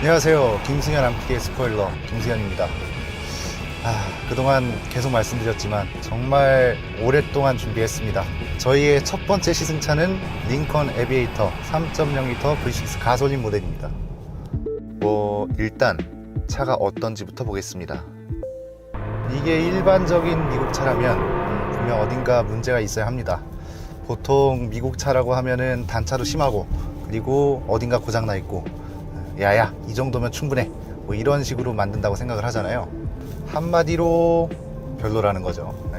안녕하세요. 김승현 안피디의 스포일러 김승현입니다. 그동안 계속 말씀드렸지만 정말 오랫동안 준비했습니다. 저희의 첫 번째 시승차는 링컨 에비에이터 3.0L V6 가솔린 모델입니다. 일단 차가 어떤지부터 보겠습니다. 이게 일반적인 미국 차라면 분명 어딘가 문제가 있어야 합니다. 보통 미국 차라고 하면은 단차도 심하고, 그리고 어딘가 고장나 있고, 야야 이 정도면 충분해, 이런 식으로 만든다고 생각을 하잖아요. 한마디로 별로라는 거죠.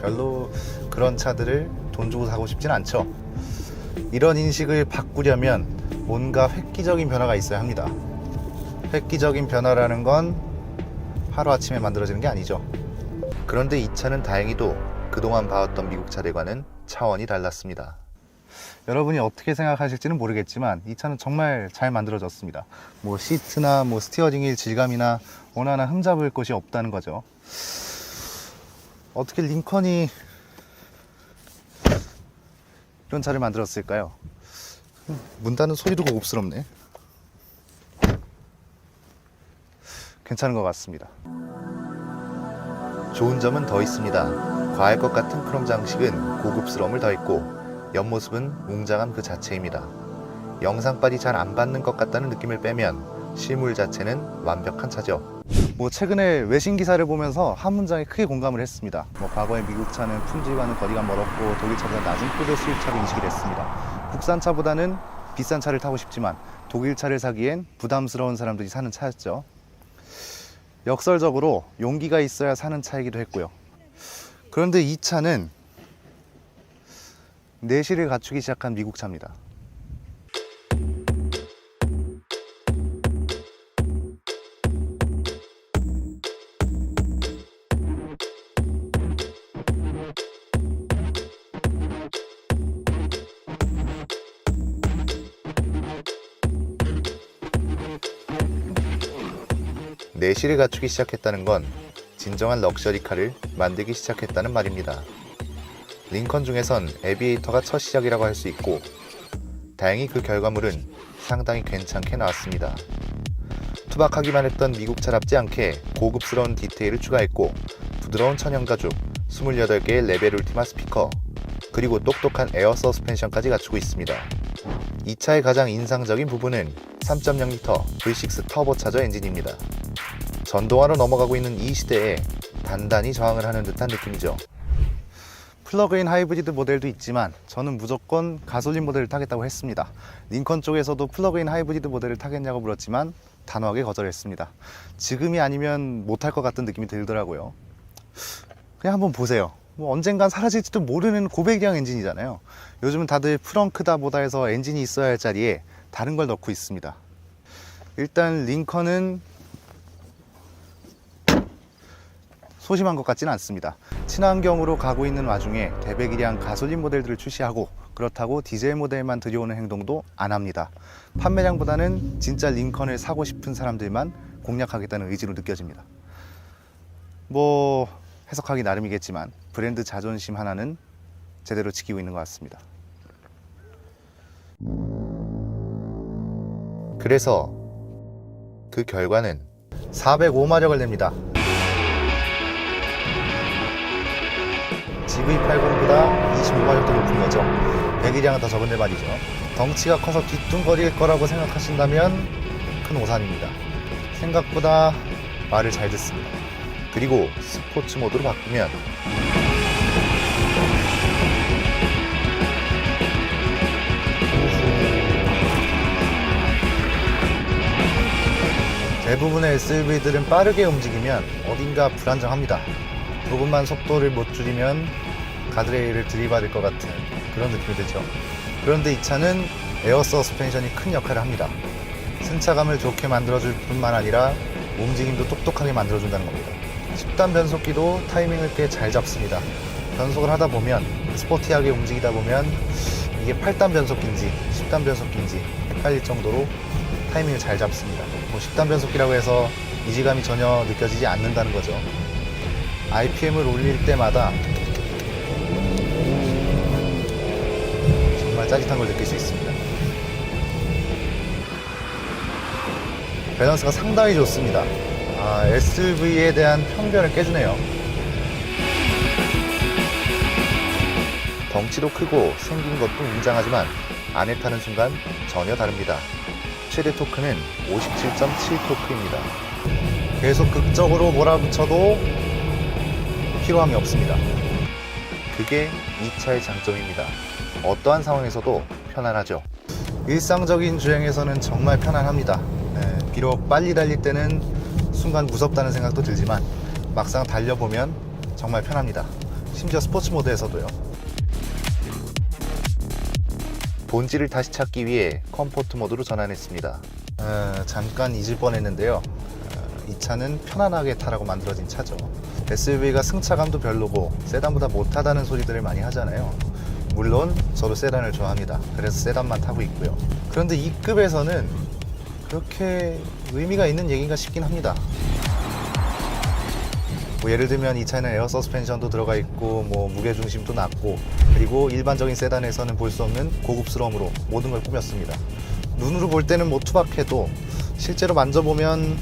별로 그런 차들을 돈 주고 사고 싶진 않죠. 이런 인식을 바꾸려면 뭔가 획기적인 변화가 있어야 합니다. 획기적인 변화라는 건 하루아침에 만들어지는 게 아니죠. 그런데 이 차는 다행히도 그동안 봐왔던 미국 차들과는 차원이 달랐습니다. 여러분이 어떻게 생각하실지는 모르겠지만 이 차는 정말 잘 만들어졌습니다. 시트나 스티어링 휠 질감이나 어느 하나 흠잡을 곳이 없다는 거죠. 어떻게 링컨이 이런 차를 만들었을까요? 문 닫는 소리도 고급스럽네. 괜찮은 것 같습니다. 좋은 점은 더 있습니다. 과할 것 같은 크롬 장식은 고급스러움을 더했고, 옆모습은 웅장함 그 자체입니다. 영상빨이 잘 안 받는 것 같다는 느낌을 빼면 실물 자체는 완벽한 차죠. 최근에 외신 기사를 보면서 한 문장에 크게 공감을 했습니다. 과거의 미국 차는 품질과는 거리가 멀었고 독일 차보다 낮은 급의 수입차로 인식이 됐습니다. 국산 차보다는 비싼 차를 타고 싶지만 독일 차를 사기엔 부담스러운 사람들이 사는 차였죠. 역설적으로 용기가 있어야 사는 차이기도 했고요. 그런데 이 차는 내실을 갖추기 시작한 미국 차입니다. 내실을 갖추기 시작했다는 건 진정한 럭셔리카를 만들기 시작했다는 말입니다. 링컨 중에선 에비에이터가 첫 시작이라고 할 수 있고, 다행히 그 결과물은 상당히 괜찮게 나왔습니다. 투박하기만 했던 미국차답지 않게 고급스러운 디테일을 추가했고, 부드러운 천연 가죽, 28개의 레벨 울티마 스피커, 그리고 똑똑한 에어 서스펜션까지 갖추고 있습니다. 이 차의 가장 인상적인 부분은 3.0L V6 터보차저 엔진입니다. 전동화로 넘어가고 있는 이 시대에 단단히 저항을 하는 듯한 느낌이죠. 플러그인 하이브리드 모델도 있지만 저는 무조건 가솔린 모델을 타겠다고 했습니다. 링컨 쪽에서도 플러그인 하이브리드 모델을 타겠냐고 물었지만 단호하게 거절했습니다. 지금이 아니면 못할 것 같은 느낌이 들더라고요. 그냥 한번 보세요. 언젠간 사라질지도 모르는 고배기량 엔진이잖아요. 요즘은 다들 프렁크다 보다 해서 엔진이 있어야 할 자리에 다른 걸 넣고 있습니다. 일단 링컨은 소심한 것 같지는 않습니다. 친환경으로 가고 있는 와중에 대배기량 가솔린 모델들을 출시하고, 그렇다고 디젤 모델만 들여오는 행동도 안 합니다. 판매량보다는 진짜 링컨을 사고 싶은 사람들만 공략하겠다는 의지로 느껴집니다. 해석하기 나름이겠지만 브랜드 자존심 하나는 제대로 지키고 있는 것 같습니다. 그래서 그 결과는 405마력을 냅니다. GV80보다 25마력 더 높은 거죠. 배기량은 더 적은데 말이죠. 덩치가 커서 뒤뚱거릴 거라고 생각하신다면 큰 오산입니다. 생각보다 말을 잘 듣습니다. 그리고 스포츠 모드로 바꾸면 대부분의 SUV들은 빠르게 움직이면 어딘가 불안정합니다. 조금만 속도를 못 줄이면 가드레일을 들이받을 것 같은 그런 느낌이 들죠. 그런데 이 차는 에어 서스펜션이 큰 역할을 합니다. 승차감을 좋게 만들어줄 뿐만 아니라 움직임도 똑똑하게 만들어준다는 겁니다. 10단 변속기도 타이밍을 꽤 잘 잡습니다. 변속을 하다 보면, 스포티하게 움직이다 보면 이게 8단 변속기인지 10단 변속기인지 헷갈릴 정도로 타이밍을 잘 잡습니다. 10단 변속기라고 해서 이질감이 전혀 느껴지지 않는다는 거죠. RPM을 올릴 때마다 정말 짜릿한 걸 느낄 수 있습니다. 밸런스가 상당히 좋습니다. SUV에 대한 편견을 깨주네요. 덩치도 크고 생긴 것도 웅장하지만 안에 타는 순간 전혀 다릅니다. 최대 토크는 57.7토크입니다. 계속 극적으로 몰아붙여도 피로함이 없습니다. 그게 이 차의 장점입니다. 어떠한 상황에서도 편안하죠. 일상적인 주행에서는 정말 편안합니다. 비록 빨리 달릴 때는 순간 무섭다는 생각도 들지만 막상 달려보면 정말 편합니다. 심지어 스포츠 모드에서도요. 본질을 다시 찾기 위해 컴포트 모드로 전환했습니다. 잠깐 잊을 뻔했는데요. 이 차는 편안하게 타라고 만들어진 차죠. SUV가 승차감도 별로고 세단보다 못하다는 소리들을 많이 하잖아요. 물론 저도 세단을 좋아합니다. 그래서 세단만 타고 있고요. 그런데 이 급에서는 그렇게 의미가 있는 얘기인가 싶긴 합니다. 예를 들면 이 차에는 에어 서스펜션도 들어가 있고 무게중심도 낮고, 그리고 일반적인 세단에서는 볼 수 없는 고급스러움으로 모든 걸 꾸몄습니다. 눈으로 볼 때는 투박해도 실제로 만져보면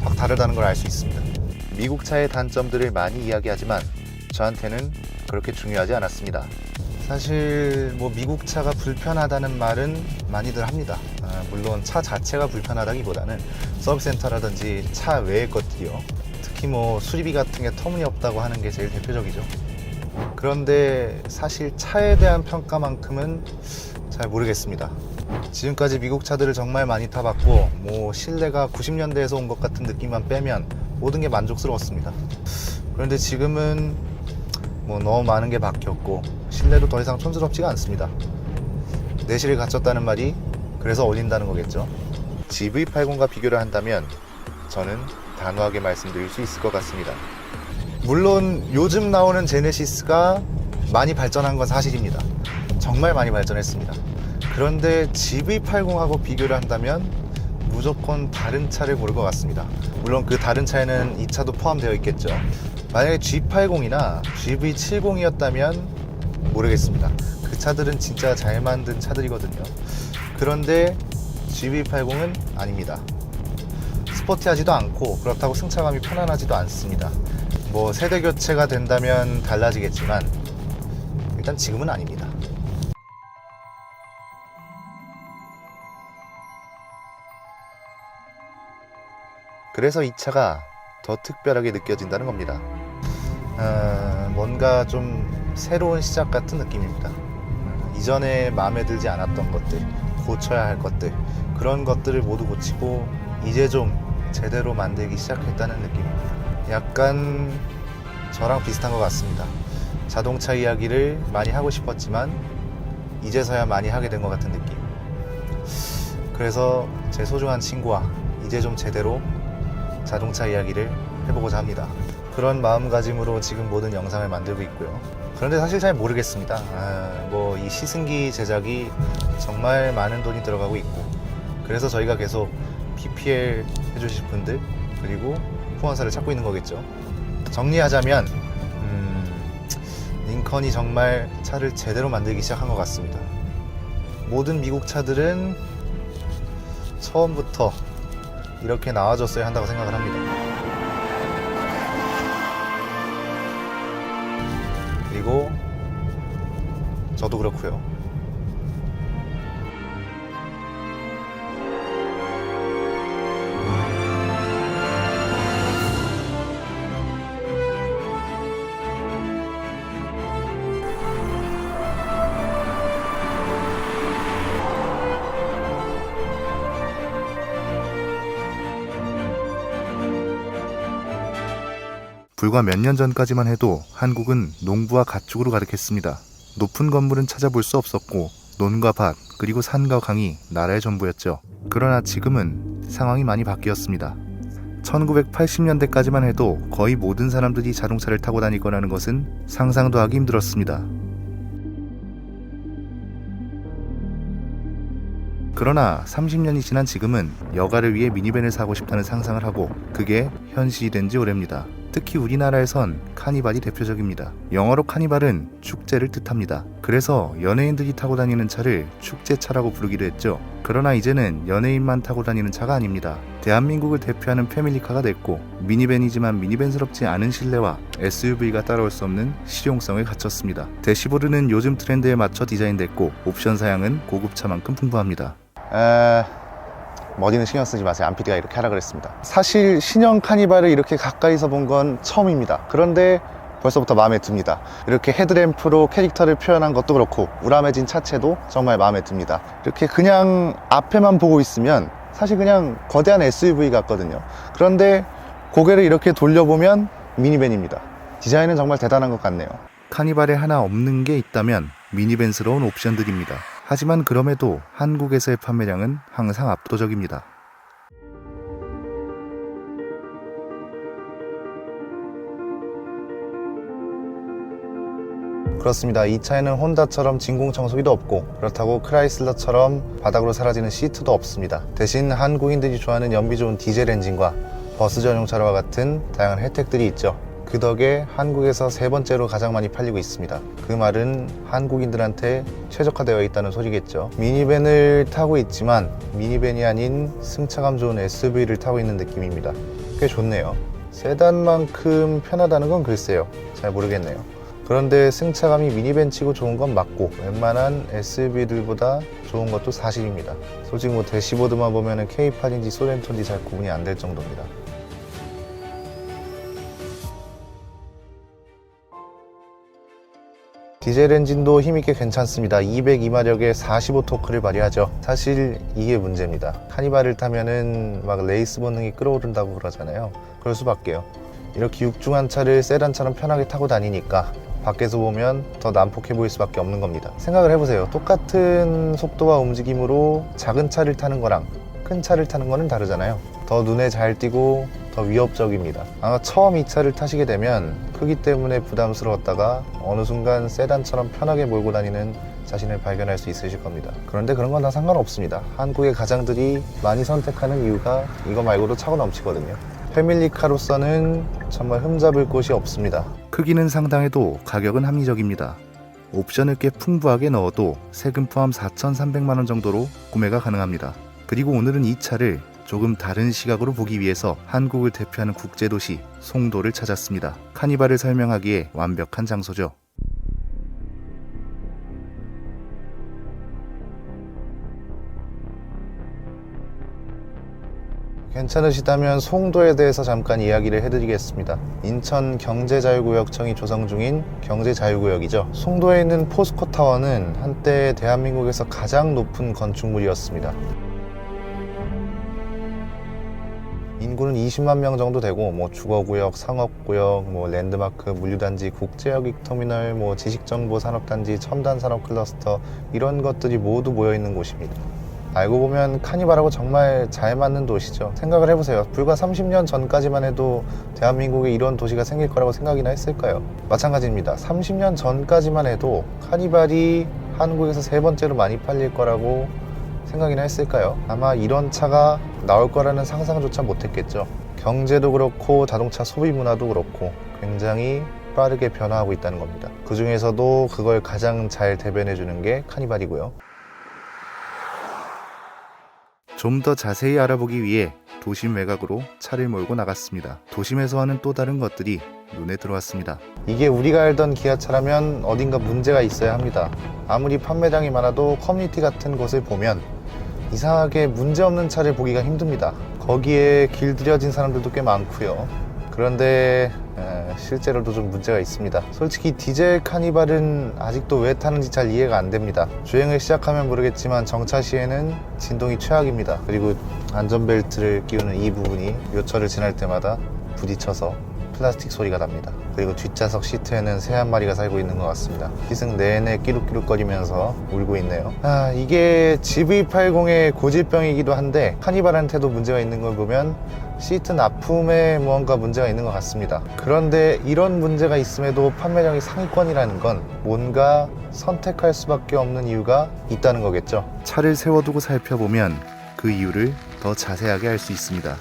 확 다르다는 걸 알 수 있습니다. 미국 차의 단점들을 많이 이야기하지만 저한테는 그렇게 중요하지 않았습니다. 사실 미국 차가 불편하다는 말은 많이들 합니다. 물론 차 자체가 불편하다기보다는 서비스 센터라든지 차 외의 것들이요. 특히 수리비 같은 게 터무니없다고 하는 게 제일 대표적이죠. 그런데 사실 차에 대한 평가만큼은 잘 모르겠습니다. 지금까지 미국 차들을 정말 많이 타봤고 실내가 90년대에서 온 것 같은 느낌만 빼면 모든 게 만족스러웠습니다. 그런데 지금은 너무 많은 게 바뀌었고 실내도 더 이상 촌스럽지가 않습니다. 내실을 갖췄다는 말이 그래서 어울린다는 거겠죠. GV80과 비교를 한다면 저는 단호하게 말씀드릴 수 있을 것 같습니다. 물론 요즘 나오는 제네시스가 많이 발전한 건 사실입니다. 정말 많이 발전했습니다. 그런데 GV80하고 비교를 한다면 무조건 다른 차를 고를 것 같습니다. 물론 그 다른 차에는 이 차도 포함되어 있겠죠. 만약에 G80이나 GV70이었다면 모르겠습니다. 그 차들은 진짜 잘 만든 차들이거든요. 그런데 GV80은 아닙니다. 스포티하지도 않고 그렇다고 승차감이 편안하지도 않습니다. 세대 교체가 된다면 달라지겠지만 일단 지금은 아닙니다. 그래서 이 차가 더 특별하게 느껴진다는 겁니다. 뭔가 좀 새로운 시작 같은 느낌입니다. 이전에 마음에 들지 않았던 것들, 고쳐야 할 것들, 그런 것들을 모두 고치고 이제 좀 제대로 만들기 시작했다는 느낌입니다. 약간 저랑 비슷한 것 같습니다. 자동차 이야기를 많이 하고 싶었지만 이제서야 많이 하게 된 것 같은 느낌. 그래서 제 소중한 친구와 이제 좀 제대로 자동차 이야기를 해보고자 합니다. 그런 마음가짐으로 지금 모든 영상을 만들고 있고요. 그런데 사실 잘 모르겠습니다. 이 시승기 제작이 정말 많은 돈이 들어가고 있고, 그래서 저희가 계속 PPL 해주실 분들 그리고 후원사를 찾고 있는 거겠죠. 정리하자면 링컨이 정말 차를 제대로 만들기 시작한 것 같습니다. 모든 미국 차들은 처음부터 이렇게 나와줬어야 한다고 생각을 합니다. 그리고 저도 그렇고요. 불과 몇 년 전까지만 해도 한국은 농부와 가축으로 가득했습니다. 높은 건물은 찾아볼 수 없었고 논과 밭 그리고 산과 강이 나라의 전부였죠. 그러나 지금은 상황이 많이 바뀌었습니다. 1980년대까지만 해도 거의 모든 사람들이 자동차를 타고 다니거나 것은 상상도 하기 힘들었습니다. 그러나 30년이 지난 지금은 여가를 위해 미니밴을 사고 싶다는 상상을 하고 그게 현실이 된 지 오래입니다. 특히 우리나라에선 카니발이 대표적입니다. 영어로 카니발은 축제를 뜻합니다. 그래서 연예인들이 타고 다니는 차를 축제차라고 부르기도 했죠. 그러나 이제는 연예인만 타고 다니는 차가 아닙니다. 대한민국을 대표하는 패밀리카가 됐고, 미니밴이지만 미니밴스럽지 않은 실내와 SUV가 따라올 수 없는 실용성을 갖췄습니다. 대시보드는 요즘 트렌드에 맞춰 디자인됐고, 옵션 사양은 고급차만큼 풍부합니다. 머리는 신경 쓰지 마세요. 안PD가 이렇게 하라 그랬습니다. 사실 신형 카니발을 이렇게 가까이서 본 건 처음입니다. 그런데 벌써부터 마음에 듭니다. 이렇게 헤드램프로 캐릭터를 표현한 것도 그렇고, 우람해진 차체도 정말 마음에 듭니다. 이렇게 그냥 앞에만 보고 있으면 사실 그냥 거대한 SUV 같거든요. 그런데 고개를 이렇게 돌려보면 미니밴입니다. 디자인은 정말 대단한 것 같네요. 카니발에 하나 없는 게 있다면 미니밴스러운 옵션들입니다. 하지만 그럼에도 한국에서의 판매량은 항상 압도적입니다. 그렇습니다. 이 차에는 혼다처럼 진공 청소기도 없고, 그렇다고 크라이슬러처럼 바닥으로 사라지는 시트도 없습니다. 대신 한국인들이 좋아하는 연비 좋은 디젤 엔진과 버스 전용 차량과 같은 다양한 혜택들이 있죠. 그 덕에 한국에서 세 번째로 가장 많이 팔리고 있습니다. 그 말은 한국인들한테 최적화되어 있다는 소리겠죠. 미니밴을 타고 있지만 미니밴이 아닌 승차감 좋은 SUV를 타고 있는 느낌입니다. 꽤 좋네요. 세단만큼 편하다는 건 글쎄요, 잘 모르겠네요. 그런데 승차감이 미니밴 치고 좋은 건 맞고, 웬만한 SUV들보다 좋은 것도 사실입니다. 솔직히 뭐 대시보드만 보면 K8인지 소렌토인지 잘 구분이 안 될 정도입니다. 디젤 엔진도 힘있게 괜찮습니다. 202마력의 45토크를 발휘하죠. 사실 이게 문제입니다. 카니발을 타면은 막 레이스 본능이 끌어오른다고 그러잖아요. 그럴 수밖에요. 이렇게 육중한 차를 세단처럼 편하게 타고 다니니까 밖에서 보면 더 난폭해 보일 수밖에 없는 겁니다. 생각을 해보세요. 똑같은 속도와 움직임으로 작은 차를 타는 거랑 큰 차를 타는 거는 다르잖아요. 더 눈에 잘 띄고 더 위협적입니다. 아마 처음 이 차를 타시게 되면 크기 때문에 부담스러웠다가 어느 순간 세단처럼 편하게 몰고 다니는 자신을 발견할 수 있으실 겁니다. 그런데 그런 건 다 상관없습니다. 한국의 가장들이 많이 선택하는 이유가 이거 말고도 차고 넘치거든요. 패밀리카로서는 정말 흠잡을 곳이 없습니다. 크기는 상당해도 가격은 합리적입니다. 옵션을 꽤 풍부하게 넣어도 세금 포함 4,300만원 정도로 구매가 가능합니다. 그리고 오늘은 이 차를 조금 다른 시각으로 보기 위해서 한국을 대표하는 국제도시 송도를 찾았습니다. 카니발을 설명하기에 완벽한 장소죠. 괜찮으시다면 송도에 대해서 잠깐 이야기를 해드리겠습니다. 인천 경제자유구역청이 조성 중인 경제자유구역이죠. 송도에 있는 포스코타워는 한때 대한민국에서 가장 높은 건축물이었습니다. 인구는 20만 명 정도 되고, 뭐 주거구역, 상업구역, 뭐 랜드마크, 물류단지, 국제여객터미널, 뭐 지식정보산업단지, 첨단산업클러스터, 이런 것들이 모두 모여있는 곳입니다. 알고 보면 카니발하고 정말 잘 맞는 도시죠. 생각을 해보세요. 불과 30년 전까지만 해도 대한민국에 이런 도시가 생길 거라고 생각이나 했을까요? 마찬가지입니다. 30년 전까지만 해도 카니발이 한국에서 세 번째로 많이 팔릴 거라고 생각이나 했을까요? 아마 이런 차가 나올 거라는 상상조차 못했겠죠. 경제도 그렇고 자동차 소비 문화도 그렇고 굉장히 빠르게 변화하고 있다는 겁니다. 그 중에서도 그걸 가장 잘 대변해주는 게 카니발이고요. 좀 더 자세히 알아보기 위해 도심 외곽으로 차를 몰고 나갔습니다. 도심에서 하는 또 다른 것들이 눈에 들어왔습니다. 이게 우리가 알던 기아차라면 어딘가 문제가 있어야 합니다. 아무리 판매량이 많아도 커뮤니티 같은 곳을 보면 이상하게 문제없는 차를 보기가 힘듭니다. 거기에 길들여진 사람들도 꽤 많고요. 그런데 실제로도 좀 문제가 있습니다. 솔직히 디젤 카니발은 아직도 왜 타는지 잘 이해가 안 됩니다. 주행을 시작하면 모르겠지만 정차 시에는 진동이 최악입니다. 그리고 안전벨트를 끼우는 이 부분이 요철을 지날 때마다 부딪혀서 플라스틱 소리가 납니다. 그리고 뒷좌석 시트에는 새 한 마리가 살고 있는 것 같습니다. 시승 내내 끼룩끼룩거리면서 울고 있네요. 이게 GV80의 고질병이기도 한데 카니발한테도 문제가 있는 걸 보면 시트 납품에 무언가 문제가 있는 것 같습니다. 그런데 이런 문제가 있음에도 판매량이 상위권이라는 건 뭔가 선택할 수밖에 없는 이유가 있다는 거겠죠. 차를 세워두고 살펴보면 그 이유를 더 자세하게 알 수 있습니다.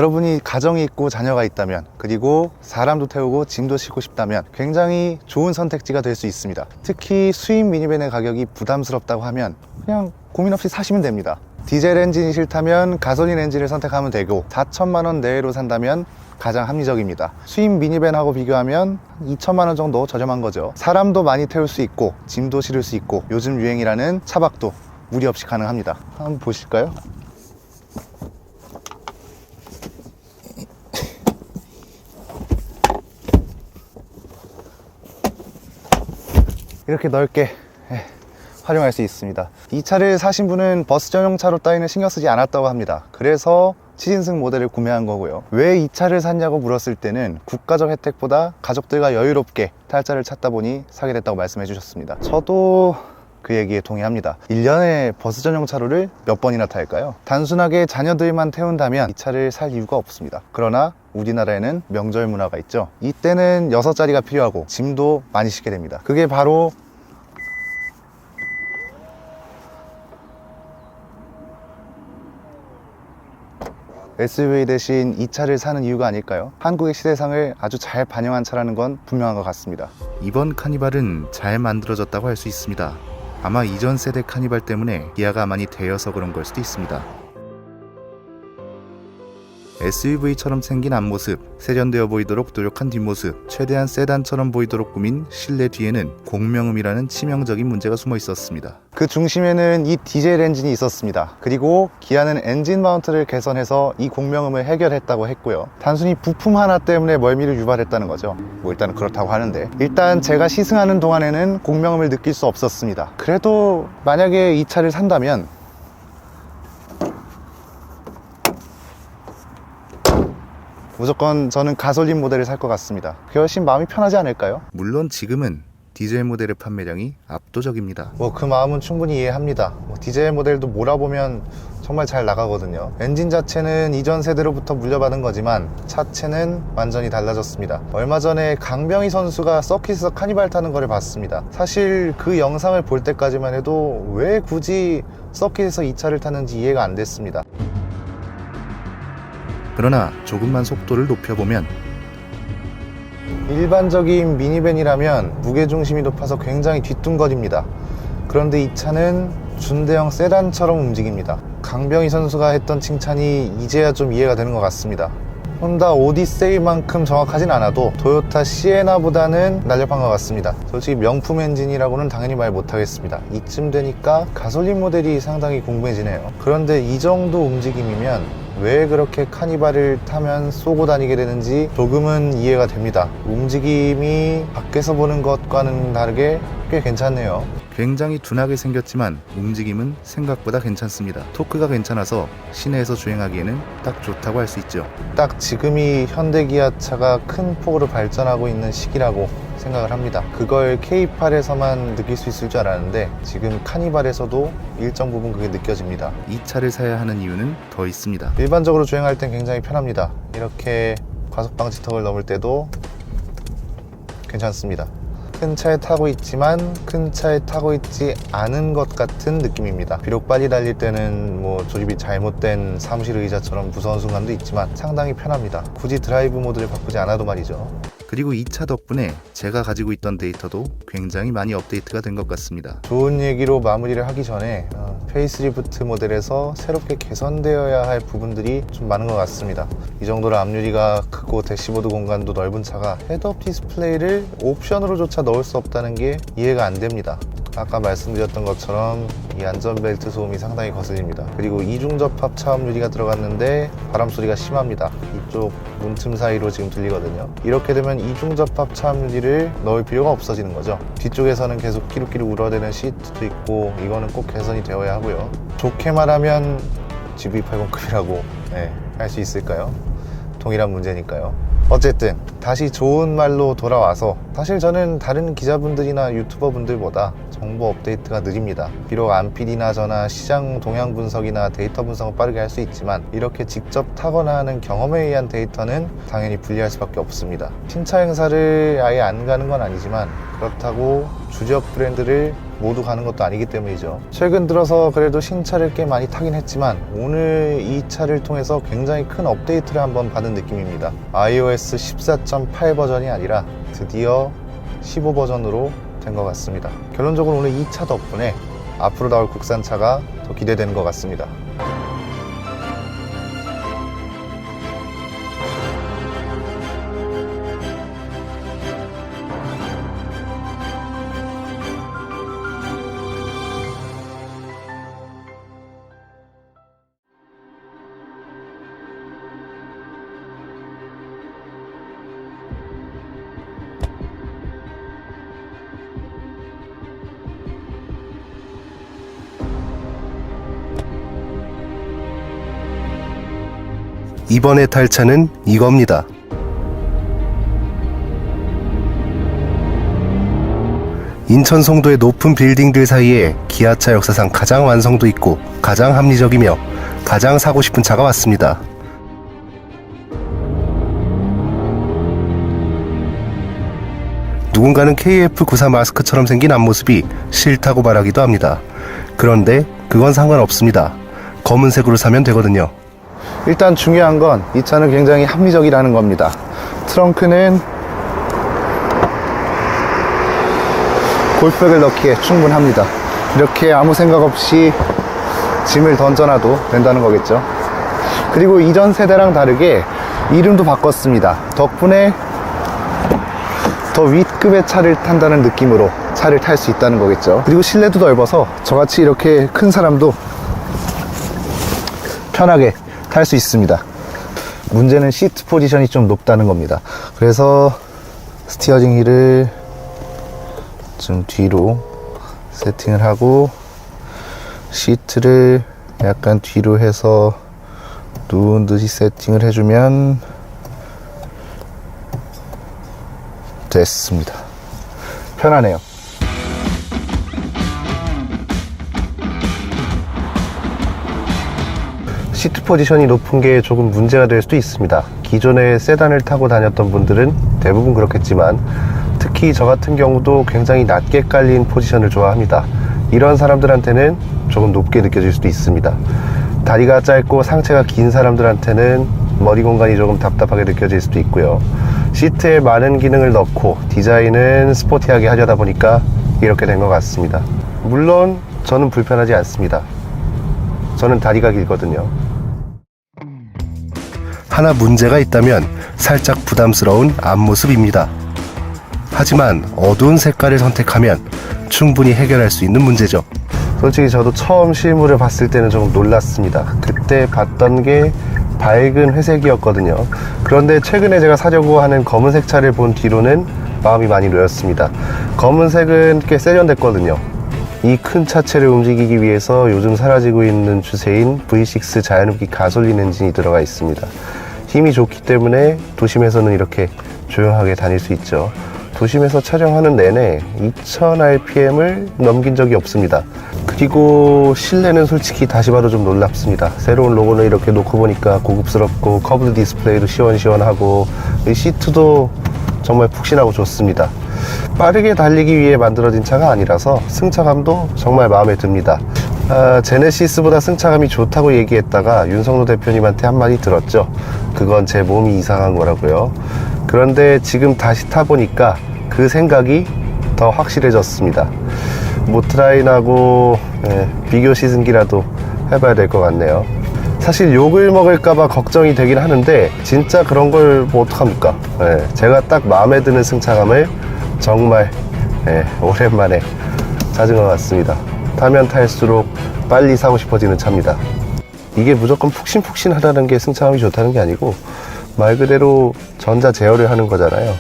여러분이 가정이 있고 자녀가 있다면, 그리고 사람도 태우고 짐도 싣고 싶다면 굉장히 좋은 선택지가 될 수 있습니다. 특히 수입 미니밴의 가격이 부담스럽다고 하면 그냥 고민 없이 사시면 됩니다. 디젤 엔진이 싫다면 가솔린 엔진을 선택하면 되고, 4천만 원 내외로 산다면 가장 합리적입니다. 수입 미니밴하고 비교하면 2천만 원 정도 저렴한 거죠. 사람도 많이 태울 수 있고 짐도 실을 수 있고 요즘 유행이라는 차박도 무리 없이 가능합니다. 한번 보실까요? 이렇게 넓게 활용할 수 있습니다. 이 차를 사신 분은 버스 전용차로 따위는 신경 쓰지 않았다고 합니다. 그래서 7인승 모델을 구매한 거고요. 왜 이 차를 샀냐고 물었을 때는 국가적 혜택보다 가족들과 여유롭게 탈 차를 찾다 보니 사게 됐다고 말씀해 주셨습니다. 저도 그 얘기에 동의합니다. 1년에 버스 전용 차로를 몇 번이나 탈까요? 단순하게 자녀들만 태운다면 이 차를 살 이유가 없습니다. 그러나 우리나라에는 명절 문화가 있죠. 이때는 6자리가 필요하고 짐도 많이 싣게 됩니다. 그게 바로 SUV 대신 이 차를 사는 이유가 아닐까요? 한국의 시대상을 아주 잘 반영한 차라는 건 분명한 것 같습니다. 이번 카니발은 잘 만들어졌다고 할 수 있습니다. 아마 이전 세대 카니발 때문에 기아가 많이 되어서 그런 걸 수도 있습니다. SUV처럼 생긴 앞모습, 세련되어 보이도록 노력한 뒷모습, 최대한 세단처럼 보이도록 꾸민 실내 뒤에는 공명음이라는 치명적인 문제가 숨어 있었습니다. 그 중심에는 이 디젤 엔진이 있었습니다. 그리고 기아는 엔진 마운트를 개선해서 이 공명음을 해결했다고 했고요. 단순히 부품 하나 때문에 멀미를 유발했다는 거죠. 뭐 일단 그렇다고 하는데, 일단 제가 시승하는 동안에는 공명음을 느낄 수 없었습니다. 그래도 만약에 이 차를 산다면 무조건 저는 가솔린 모델을 살 것 같습니다. 그게 훨씬 마음이 편하지 않을까요? 물론 지금은 디젤 모델의 판매량이 압도적입니다. 그 마음은 충분히 이해합니다. 디젤 모델도 몰아보면 정말 잘 나가거든요. 엔진 자체는 이전 세대로부터 물려받은 거지만 차체는 완전히 달라졌습니다. 얼마 전에 강병희 선수가 서킷에서 카니발 타는 거를 봤습니다. 사실 그 영상을 볼 때까지만 해도 왜 굳이 서킷에서 이 차를 타는지 이해가 안 됐습니다. 그러나 조금만 속도를 높여보면, 일반적인 미니밴이라면 무게중심이 높아서 굉장히 뒤뚱거립니다. 그런데 이 차는 준대형 세단처럼 움직입니다. 강병희 선수가 했던 칭찬이 이제야 좀 이해가 되는 것 같습니다. 혼다 오디세이만큼 정확하진 않아도 토요타 시에나보다는 날렵한 것 같습니다. 솔직히 명품 엔진이라고는 당연히 말 못하겠습니다. 이쯤 되니까 가솔린 모델이 상당히 궁금해지네요. 그런데 이 정도 움직임이면 왜 그렇게 카니발을 타면 쏘고 다니게 되는지 조금은 이해가 됩니다. 움직임이 밖에서 보는 것과는 다르게 꽤 괜찮네요. 굉장히 둔하게 생겼지만 움직임은 생각보다 괜찮습니다. 토크가 괜찮아서 시내에서 주행하기에는 딱 좋다고 할 수 있죠. 딱 지금이 현대기아차가 큰 폭으로 발전하고 있는 시기라고 생각을 합니다. 그걸 K8에서만 느낄 수 있을 줄 알았는데 지금 카니발에서도 일정 부분 그게 느껴집니다. 이 차를 사야 하는 이유는 더 있습니다. 일반적으로 주행할 땐 굉장히 편합니다. 이렇게 과속방지턱을 넘을 때도 괜찮습니다. 큰 차에 타고 있지만 큰 차에 타고 있지 않은 것 같은 느낌입니다. 비록 빨리 달릴 때는 조립이 잘못된 사무실 의자처럼 무서운 순간도 있지만 상당히 편합니다. 굳이 드라이브 모드를 바꾸지 않아도 말이죠. 그리고 이 차 덕분에 제가 가지고 있던 데이터도 굉장히 많이 업데이트가 된 것 같습니다. 좋은 얘기로 마무리를 하기 전에 페이스리프트 모델에서 새롭게 개선되어야 할 부분들이 좀 많은 것 같습니다. 이 정도로 앞유리가 크고 대시보드 공간도 넓은 차가 헤드업 디스플레이를 옵션으로조차 넣을 수 없다는 게 이해가 안 됩니다. 아까 말씀드렸던 것처럼 이 안전벨트 소음이 상당히 거슬립니다. 그리고 이중접합 차음유리가 들어갔는데 바람소리가 심합니다. 이쪽 문틈 사이로 지금 들리거든요. 이렇게 되면 이중접합 차음유리를 넣을 필요가 없어지는 거죠. 뒤쪽에서는 계속 끼룩끼룩 울어대는 시트도 있고 이거는 꼭 개선이 되어야 하고요. 좋게 말하면 GV80급이라고 할 수 있을까요? 동일한 문제니까요. 어쨌든 다시 좋은 말로 돌아와서, 사실 저는 다른 기자분들이나 유튜버분들보다 정보 업데이트가 느립니다. 비록 안필이나 저나 시장 동향 분석이나 데이터 분석은 빠르게 할 수 있지만 이렇게 직접 타거나 하는 경험에 의한 데이터는 당연히 불리할 수밖에 없습니다. 신차 행사를 아예 안 가는 건 아니지만 그렇다고 주력 브랜드를 모두 가는 것도 아니기 때문이죠. 최근 들어서 그래도 신차를 꽤 많이 타긴 했지만 오늘 이 차를 통해서 굉장히 큰 업데이트를 한번 받은 느낌입니다. iOS 14.8 버전이 아니라 드디어 15 버전으로 된 것 같습니다. 결론적으로 오늘 이 차 덕분에 앞으로 나올 국산차가 더 기대되는 것 같습니다. 이번에 탈 차는 이겁니다. 인천 송도의 높은 빌딩들 사이에 기아차 역사상 가장 완성도 있고 가장 합리적이며 가장 사고 싶은 차가 왔습니다. 누군가는 KF94 마스크처럼 생긴 앞모습이 싫다고 말하기도 합니다. 그런데 그건 상관없습니다. 검은색으로 사면 되거든요. 일단 중요한 건 이 차는 굉장히 합리적이라는 겁니다. 트렁크는 골프백을 넣기에 충분합니다. 이렇게 아무 생각 없이 짐을 던져놔도 된다는 거겠죠. 그리고 이전 세대랑 다르게 이름도 바꿨습니다. 덕분에 더 윗급의 차를 탄다는 느낌으로 차를 탈 수 있다는 거겠죠. 그리고 실내도 넓어서 저같이 이렇게 큰 사람도 편하게 탈 수 있습니다. 문제는 시트 포지션이 좀 높다는 겁니다. 그래서 스티어링 휠을 좀 뒤로 세팅을 하고 시트를 약간 뒤로 해서 누운 듯이 세팅을 해주면 됐습니다. 편하네요. 시트 포지션이 높은 게 조금 문제가 될 수도 있습니다. 기존에 세단을 타고 다녔던 분들은 대부분 그렇겠지만 특히 저 같은 경우도 굉장히 낮게 깔린 포지션을 좋아합니다. 이런 사람들한테는 조금 높게 느껴질 수도 있습니다. 다리가 짧고 상체가 긴 사람들한테는 머리 공간이 조금 답답하게 느껴질 수도 있고요. 시트에 많은 기능을 넣고 디자인은 스포티하게 하려다 보니까 이렇게 된 것 같습니다. 물론 저는 불편하지 않습니다. 저는 다리가 길거든요. 하나 문제가 있다면 살짝 부담스러운 앞모습입니다. 하지만 어두운 색깔을 선택하면 충분히 해결할 수 있는 문제죠. 솔직히 저도 처음 실물을 봤을 때는 조금 놀랐습니다. 그때 봤던 게 밝은 회색이었거든요. 그런데 최근에 제가 사려고 하는 검은색 차를 본 뒤로는 마음이 많이 놓였습니다. 검은색은 꽤 세련됐거든요. 이 큰 차체를 움직이기 위해서 요즘 사라지고 있는 추세인 V6 자연흡기 가솔린 엔진이 들어가 있습니다. 힘이 좋기 때문에 도심에서는 이렇게 조용하게 다닐 수 있죠. 도심에서 촬영하는 내내 2000rpm을 넘긴 적이 없습니다. 그리고 실내는 솔직히 다시 봐도 좀 놀랍습니다. 새로운 로고를 이렇게 놓고 보니까 고급스럽고 커브드 디스플레이도 시원시원하고 이 시트도 정말 푹신하고 좋습니다. 빠르게 달리기 위해 만들어진 차가 아니라서 승차감도 정말 마음에 듭니다. 제네시스보다 승차감이 좋다고 얘기했다가 윤석노 대표님한테 한마디 들었죠. 그건 제 몸이 이상한 거라고요. 그런데 지금 다시 타보니까 그 생각이 더 확실해졌습니다. 모트라인하고 비교 시승기라도 해봐야 될 것 같네요. 사실 욕을 먹을까봐 걱정이 되긴 하는데 진짜 그런 걸 뭐 어떡합니까. 제가 딱 마음에 드는 승차감을 정말 오랜만에 찾은 것 같습니다. 타면 탈수록 빨리 사고 싶어지는 차입니다. 이게 무조건 푹신푹신하다는 게 승차감이 좋다는 게 아니고 말 그대로 전자 제어를 하는 거잖아요.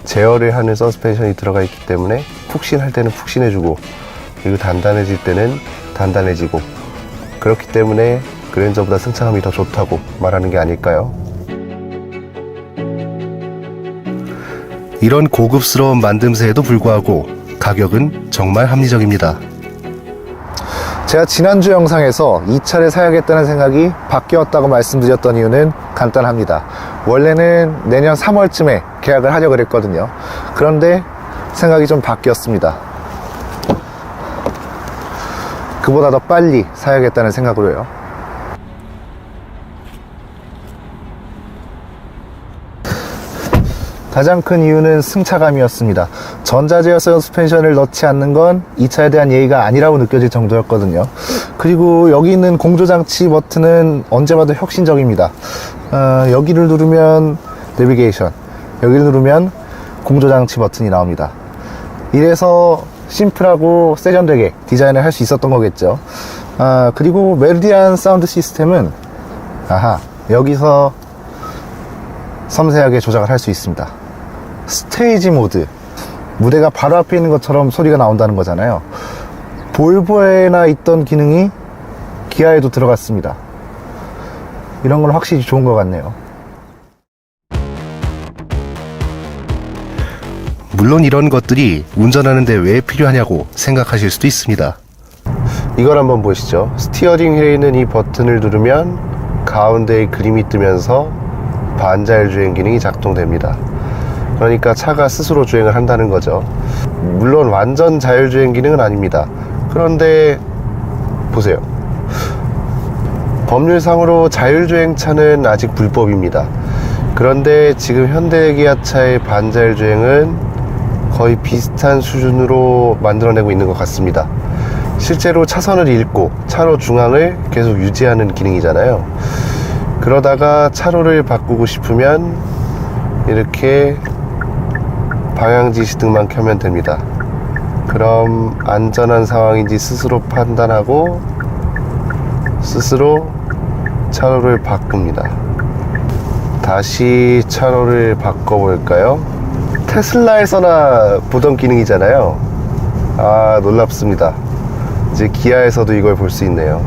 제어를 하는 서스펜션이 들어가 있기 때문에 푹신할 때는 푹신해주고 그리고 단단해질 때는 단단해지고 그렇기 때문에 그랜저보다 승차감이 더 좋다고 말하는 게 아닐까요? 이런 고급스러운 만듦새에도 불구하고 가격은 정말 합리적입니다. 제가 지난주 영상에서 이 차를 사야겠다는 생각이 바뀌었다고 말씀드렸던 이유는 간단합니다. 원래는 내년 3월쯤에 계약을 하려고 그랬거든요. 그런데 생각이 좀 바뀌었습니다. 그보다 더 빨리 사야겠다는 생각으로요. 가장 큰 이유는 승차감이었습니다. 전자제어 서스펜션을 넣지 않는 건 이 차에 대한 예의가 아니라고 느껴질 정도였거든요. 그리고 여기 있는 공조장치 버튼은 언제 봐도 혁신적입니다. 여기를 누르면 내비게이션, 여기를 누르면 공조장치 버튼이 나옵니다. 이래서 심플하고 세련되게 디자인을 할 수 있었던 거겠죠. 그리고 메리디안 사운드 시스템은 여기서 섬세하게 조작을 할 수 있습니다. 스테이지 모드, 무대가 바로 앞에 있는 것처럼 소리가 나온다는 거잖아요. 볼보에나 있던 기능이 기아에도 들어갔습니다. 이런 건 확실히 좋은 것 같네요. 물론 이런 것들이 운전하는데 왜 필요하냐고 생각하실 수도 있습니다. 이걸 한번 보시죠. 스티어링 휠에 있는 이 버튼을 누르면 가운데에 그림이 뜨면서 반자율주행 기능이 작동됩니다. 그러니까 차가 스스로 주행을 한다는 거죠. 물론 완전 자율주행 기능은 아닙니다. 그런데 보세요. 법률상으로 자율주행차는 아직 불법입니다. 그런데 지금 현대기아차의 반자율주행은 거의 비슷한 수준으로 만들어내고 있는 것 같습니다. 실제로 차선을 잃고 차로 중앙을 계속 유지하는 기능이잖아요. 그러다가 차로를 바꾸고 싶으면 이렇게 방향지시등만 켜면 됩니다. 그럼 안전한 상황인지 스스로 판단하고 스스로 차로를 바꿉니다. 다시 차로를 바꿔볼까요? 테슬라에서나 보던 기능이잖아요. 놀랍습니다. 이제 기아에서도 이걸 볼 수 있네요.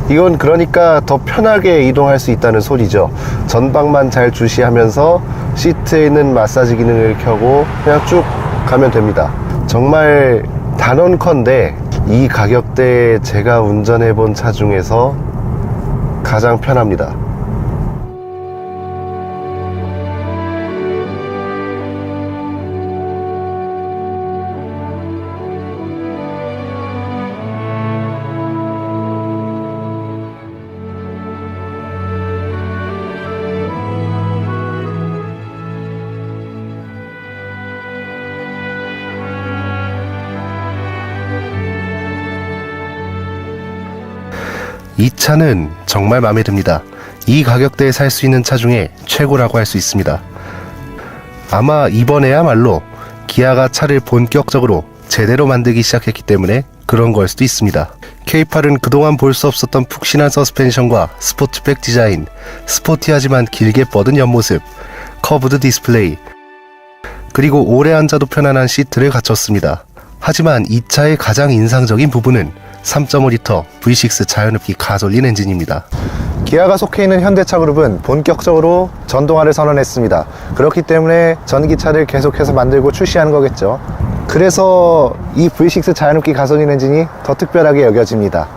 이건 그러니까 더 편하게 이동할 수 있다는 소리죠. 전방만 잘 주시하면서 시트에 있는 마사지 기능을 켜고 그냥 쭉 가면 됩니다. 정말 단언컨대 이 가격대에 제가 운전해 본 차 중에서 가장 편합니다. 이 차는 정말 마음에 듭니다. 이 가격대에 살 수 있는 차 중에 최고라고 할 수 있습니다. 아마 이번에야말로 기아가 차를 본격적으로 제대로 만들기 시작했기 때문에 그런 걸 수도 있습니다. K8은 그동안 볼 수 없었던 푹신한 서스펜션과 스포츠백 디자인, 스포티하지만 길게 뻗은 옆모습, 커브드 디스플레이, 그리고 오래 앉아도 편안한 시트를 갖췄습니다. 하지만 이 차의 가장 인상적인 부분은 3.5L V6 자연흡기 가솔린 엔진입니다. 기아가 속해 있는 현대차 그룹은 본격적으로 전동화를 선언했습니다. 그렇기 때문에 전기차를 계속해서 만들고 출시하는 거겠죠. 그래서 이 V6 자연흡기 가솔린 엔진이 더 특별하게 여겨집니다.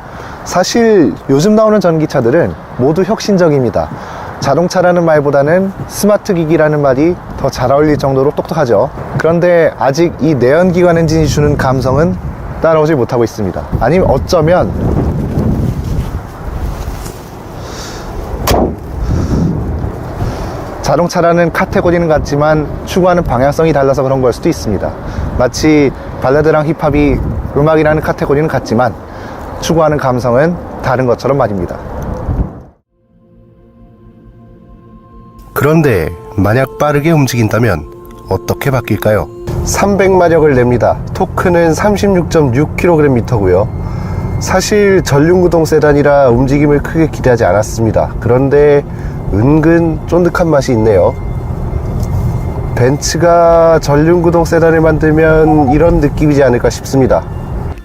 사실 요즘 나오는 전기차들은 모두 혁신적입니다. 자동차라는 말보다는 스마트 기기라는 말이 더 잘 어울릴 정도로 똑똑하죠. 그런데 아직 이 내연기관 엔진이 주는 감성은 따라오지 못하고 있습니다. 아니면 어쩌면 자동차라는 카테고리는 같지만 추구하는 방향성이 달라서 그런 걸 수도 있습니다. 마치 발라드랑 힙합이 음악이라는 카테고리는 같지만 추구하는 감성은 다른 것처럼 말입니다. 그런데 만약 빠르게 움직인다면 어떻게 바뀔까요? 300마력을 냅니다. 토크는 36.6kgm고요. 사실 전륜구동 세단이라 움직임을 크게 기대하지 않았습니다. 그런데 은근 쫀득한 맛이 있네요. 벤츠가 전륜구동 세단을 만들면 이런 느낌이지 않을까 싶습니다.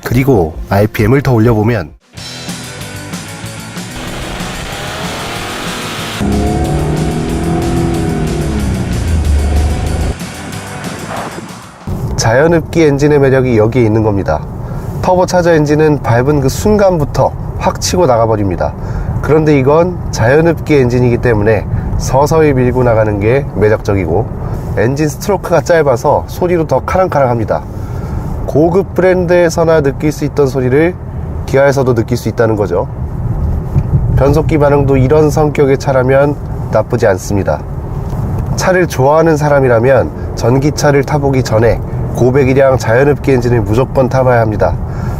그리고 RPM을 더 올려보면 자연흡기 엔진의 매력이 여기에 있는 겁니다. 터보차저 엔진은 밟은 그 순간부터 확 치고 나가버립니다. 그런데 이건 자연흡기 엔진이기 때문에 서서히 밀고 나가는 게 매력적이고 엔진 스트로크가 짧아서 소리도 더 카랑카랑합니다. 고급 브랜드에서나 느낄 수 있던 소리를 기아에서도 느낄 수 있다는 거죠. 변속기 반응도 이런 성격의 차라면 나쁘지 않습니다. 차를 좋아하는 사람이라면 전기차를 타보기 전에 고배기량 자연흡기 엔진을 무조건 타봐야 합니다.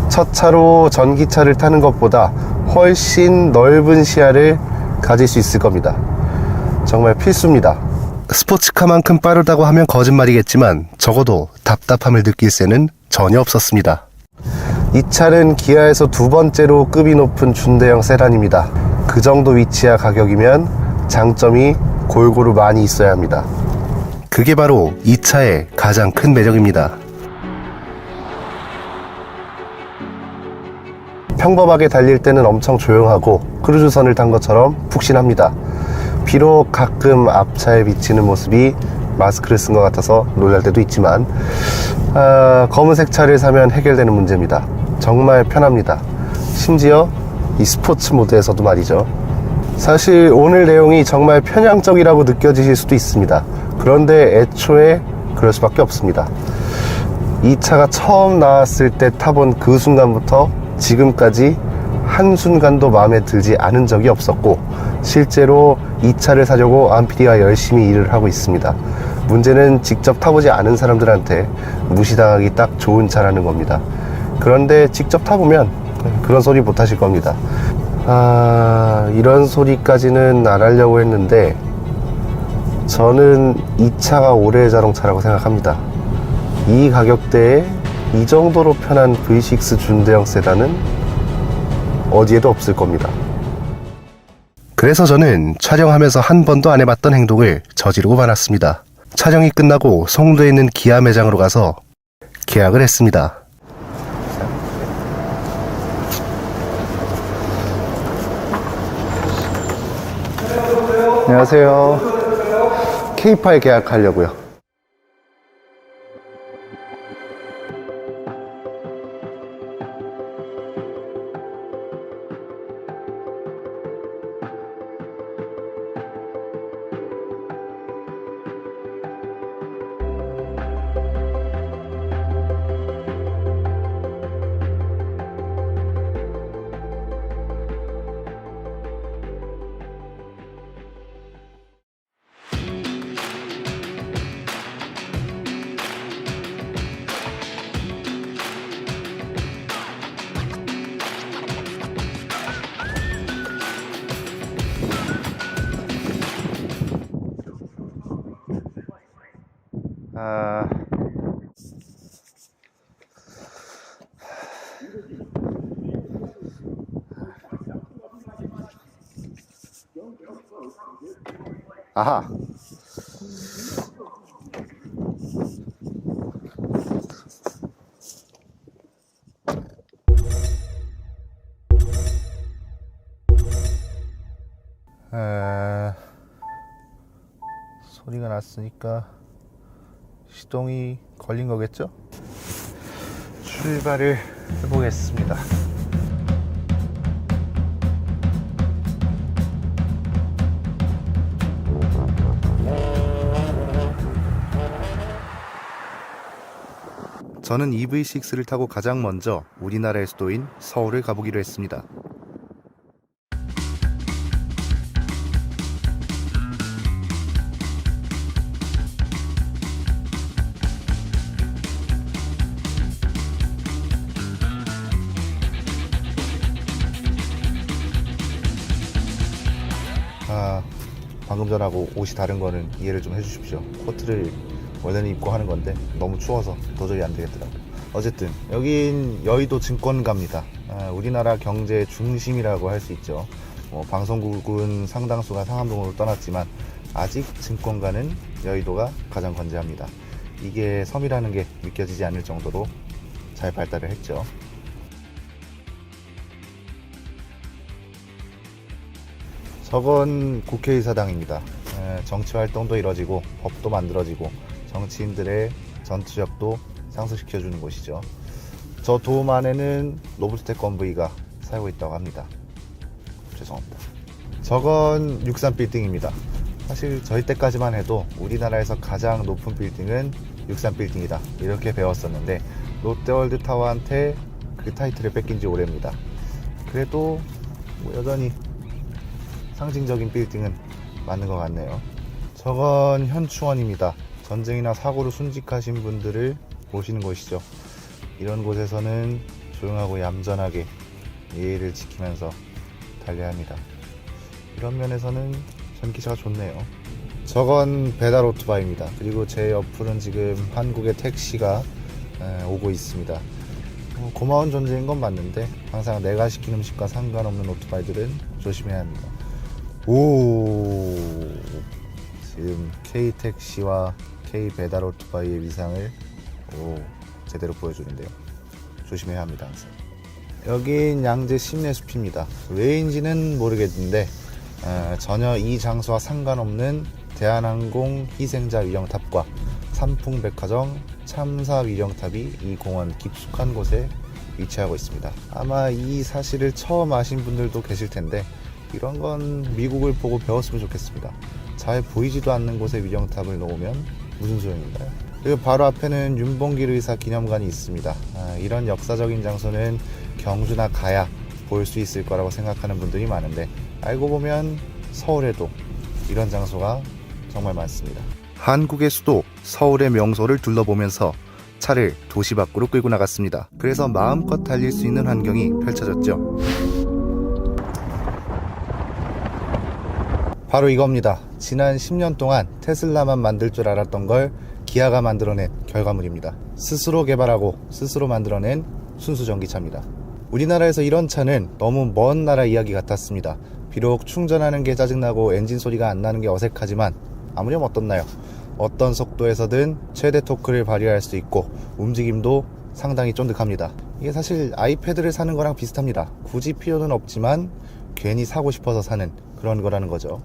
첫 차로 전기차를 타는 것보다 훨씬 넓은 시야를 가질 수 있을 겁니다. 정말 필수입니다. 스포츠카만큼 빠르다고 하면 거짓말이겠지만 적어도 답답함을 느낄 새는 전혀 없었습니다. 이 차는 기아에서 두 번째로 급이 높은 중대형 세단입니다. 그 정도 위치와 가격이면 장점이 골고루 많이 있어야 합니다. 그게 바로 이 차의 가장 큰 매력입니다. 평범하게 달릴 때는 엄청 조용하고 크루즈선을 탄 것처럼 푹신합니다. 비록 가끔 앞차에 비치는 모습이 마스크를 쓴 것 같아서 놀랄 때도 있지만 검은색 차를 사면 해결되는 문제입니다. 정말 편합니다. 심지어 이 스포츠 모드에서도 말이죠. 사실 오늘 내용이 정말 편향적이라고 느껴지실 수도 있습니다. 그런데 애초에 그럴 수밖에 없습니다. 이 차가 처음 나왔을 때 타본 그 순간부터 지금까지 한순간도 마음에 들지 않은 적이 없었고, 실제로 이 차를 사려고 안피디와 열심히 일을 하고 있습니다. 문제는 직접 타보지 않은 사람들한테 무시당하기 딱 좋은 차라는 겁니다. 그런데 직접 타보면 그런 소리 못 하실 겁니다. 이런 소리까지는 안 하려고 했는데 저는 이 차가 올해의 자동차라고 생각합니다. 이 가격대에 이 정도로 편한 V6 중대형 세단은 어디에도 없을 겁니다. 그래서 저는 촬영하면서 한 번도 안 해봤던 행동을 저지르고 말았습니다. 촬영이 끝나고 송도에 있는 기아 매장으로 가서 계약을 했습니다. 안녕하세요. K8 계약하려고요. 아하. 소리가 났으니까 시동이 걸린 거겠죠? 출발을 해보겠습니다. 저는 EV6를 타고 가장 먼저 우리나라의 수도인 서울을 가보기로 했습니다. 방금 전하고 옷이 다른 거는 이해를 좀 해주십시오. 코트를 원래는 입고 하는 건데 너무 추워서 도저히 안 되겠더라고요. 어쨌든 여긴 여의도 증권가입니다. 우리나라 경제의 중심이라고 할 수 있죠. 방송국은 상당수가 상암동으로 떠났지만 아직 증권가는 여의도가 가장 건재합니다. 이게 섬이라는 게 느껴지지 않을 정도로 잘 발달을 했죠. 저건 국회의사당입니다. 정치활동도 이뤄지고 법도 만들어지고 정치인들의 전투력도 상승시켜주는 곳이죠. 저 도움 안에는 로브스텍 건브이가 살고 있다고 합니다. 죄송합니다. 저건 63빌딩입니다. 사실 저희 때까지만 해도 우리나라에서 가장 높은 빌딩은 63빌딩이다 이렇게 배웠었는데 롯데월드타워한테 그 타이틀을 뺏긴 지 오래입니다. 그래도 뭐 여전히 상징적인 빌딩은 맞는 것 같네요. 저건 현충원입니다. 전쟁이나 사고로 순직하신 분들을 모시는 곳이죠. 이런 곳에서는 조용하고 얌전하게 예의를 지키면서 달려야 합니다. 이런 면에서는 전기차가 좋네요. 저건 배달 오토바이입니다. 그리고 제 옆으로는 지금 한국의 택시가 오고 있습니다. 고마운 존재인 건 맞는데 항상 내가 시킨 음식과 상관없는 오토바이들은 조심해야 합니다. 오, 지금 K택시와 K배달 오토바이의 위상을 제대로 보여주는데요. 조심해야 합니다. 항상. 여긴 양재 심내숲입니다. 왜인지는 모르겠는데 전혀 이 장소와 상관없는 대한항공 희생자 위령탑과 삼풍백화점 참사 위령탑이 이 공원 깊숙한 곳에 위치하고 있습니다. 아마 이 사실을 처음 아신 분들도 계실 텐데 이런 건 미국을 보고 배웠으면 좋겠습니다. 잘 보이지도 않는 곳에 위령탑을 놓으면 무슨 소용인가요? 그리고 바로 앞에는 윤봉길 의사 기념관이 있습니다. 이런 역사적인 장소는 경주나 가야 볼 수 있을 거라고 생각하는 분들이 많은데 알고 보면 서울에도 이런 장소가 정말 많습니다. 한국의 수도 서울의 명소를 둘러보면서 차를 도시 밖으로 끌고 나갔습니다. 그래서 마음껏 달릴 수 있는 환경이 펼쳐졌죠. 바로 이겁니다. 지난 10년 동안 테슬라만 만들 줄 알았던 걸 기아가 만들어낸 결과물입니다. 스스로 개발하고 스스로 만들어낸 순수 전기차입니다. 우리나라에서 이런 차는 너무 먼 나라 이야기 같았습니다. 비록 충전하는 게 짜증나고 엔진 소리가 안 나는 게 어색하지만 아무렴 어떻나요? 어떤 속도에서든 최대 토크를 발휘할 수 있고 움직임도 상당히 쫀득합니다. 이게 사실 아이패드를 사는 거랑 비슷합니다. 굳이 필요는 없지만 괜히 사고 싶어서 사는 그런 거라는 거죠.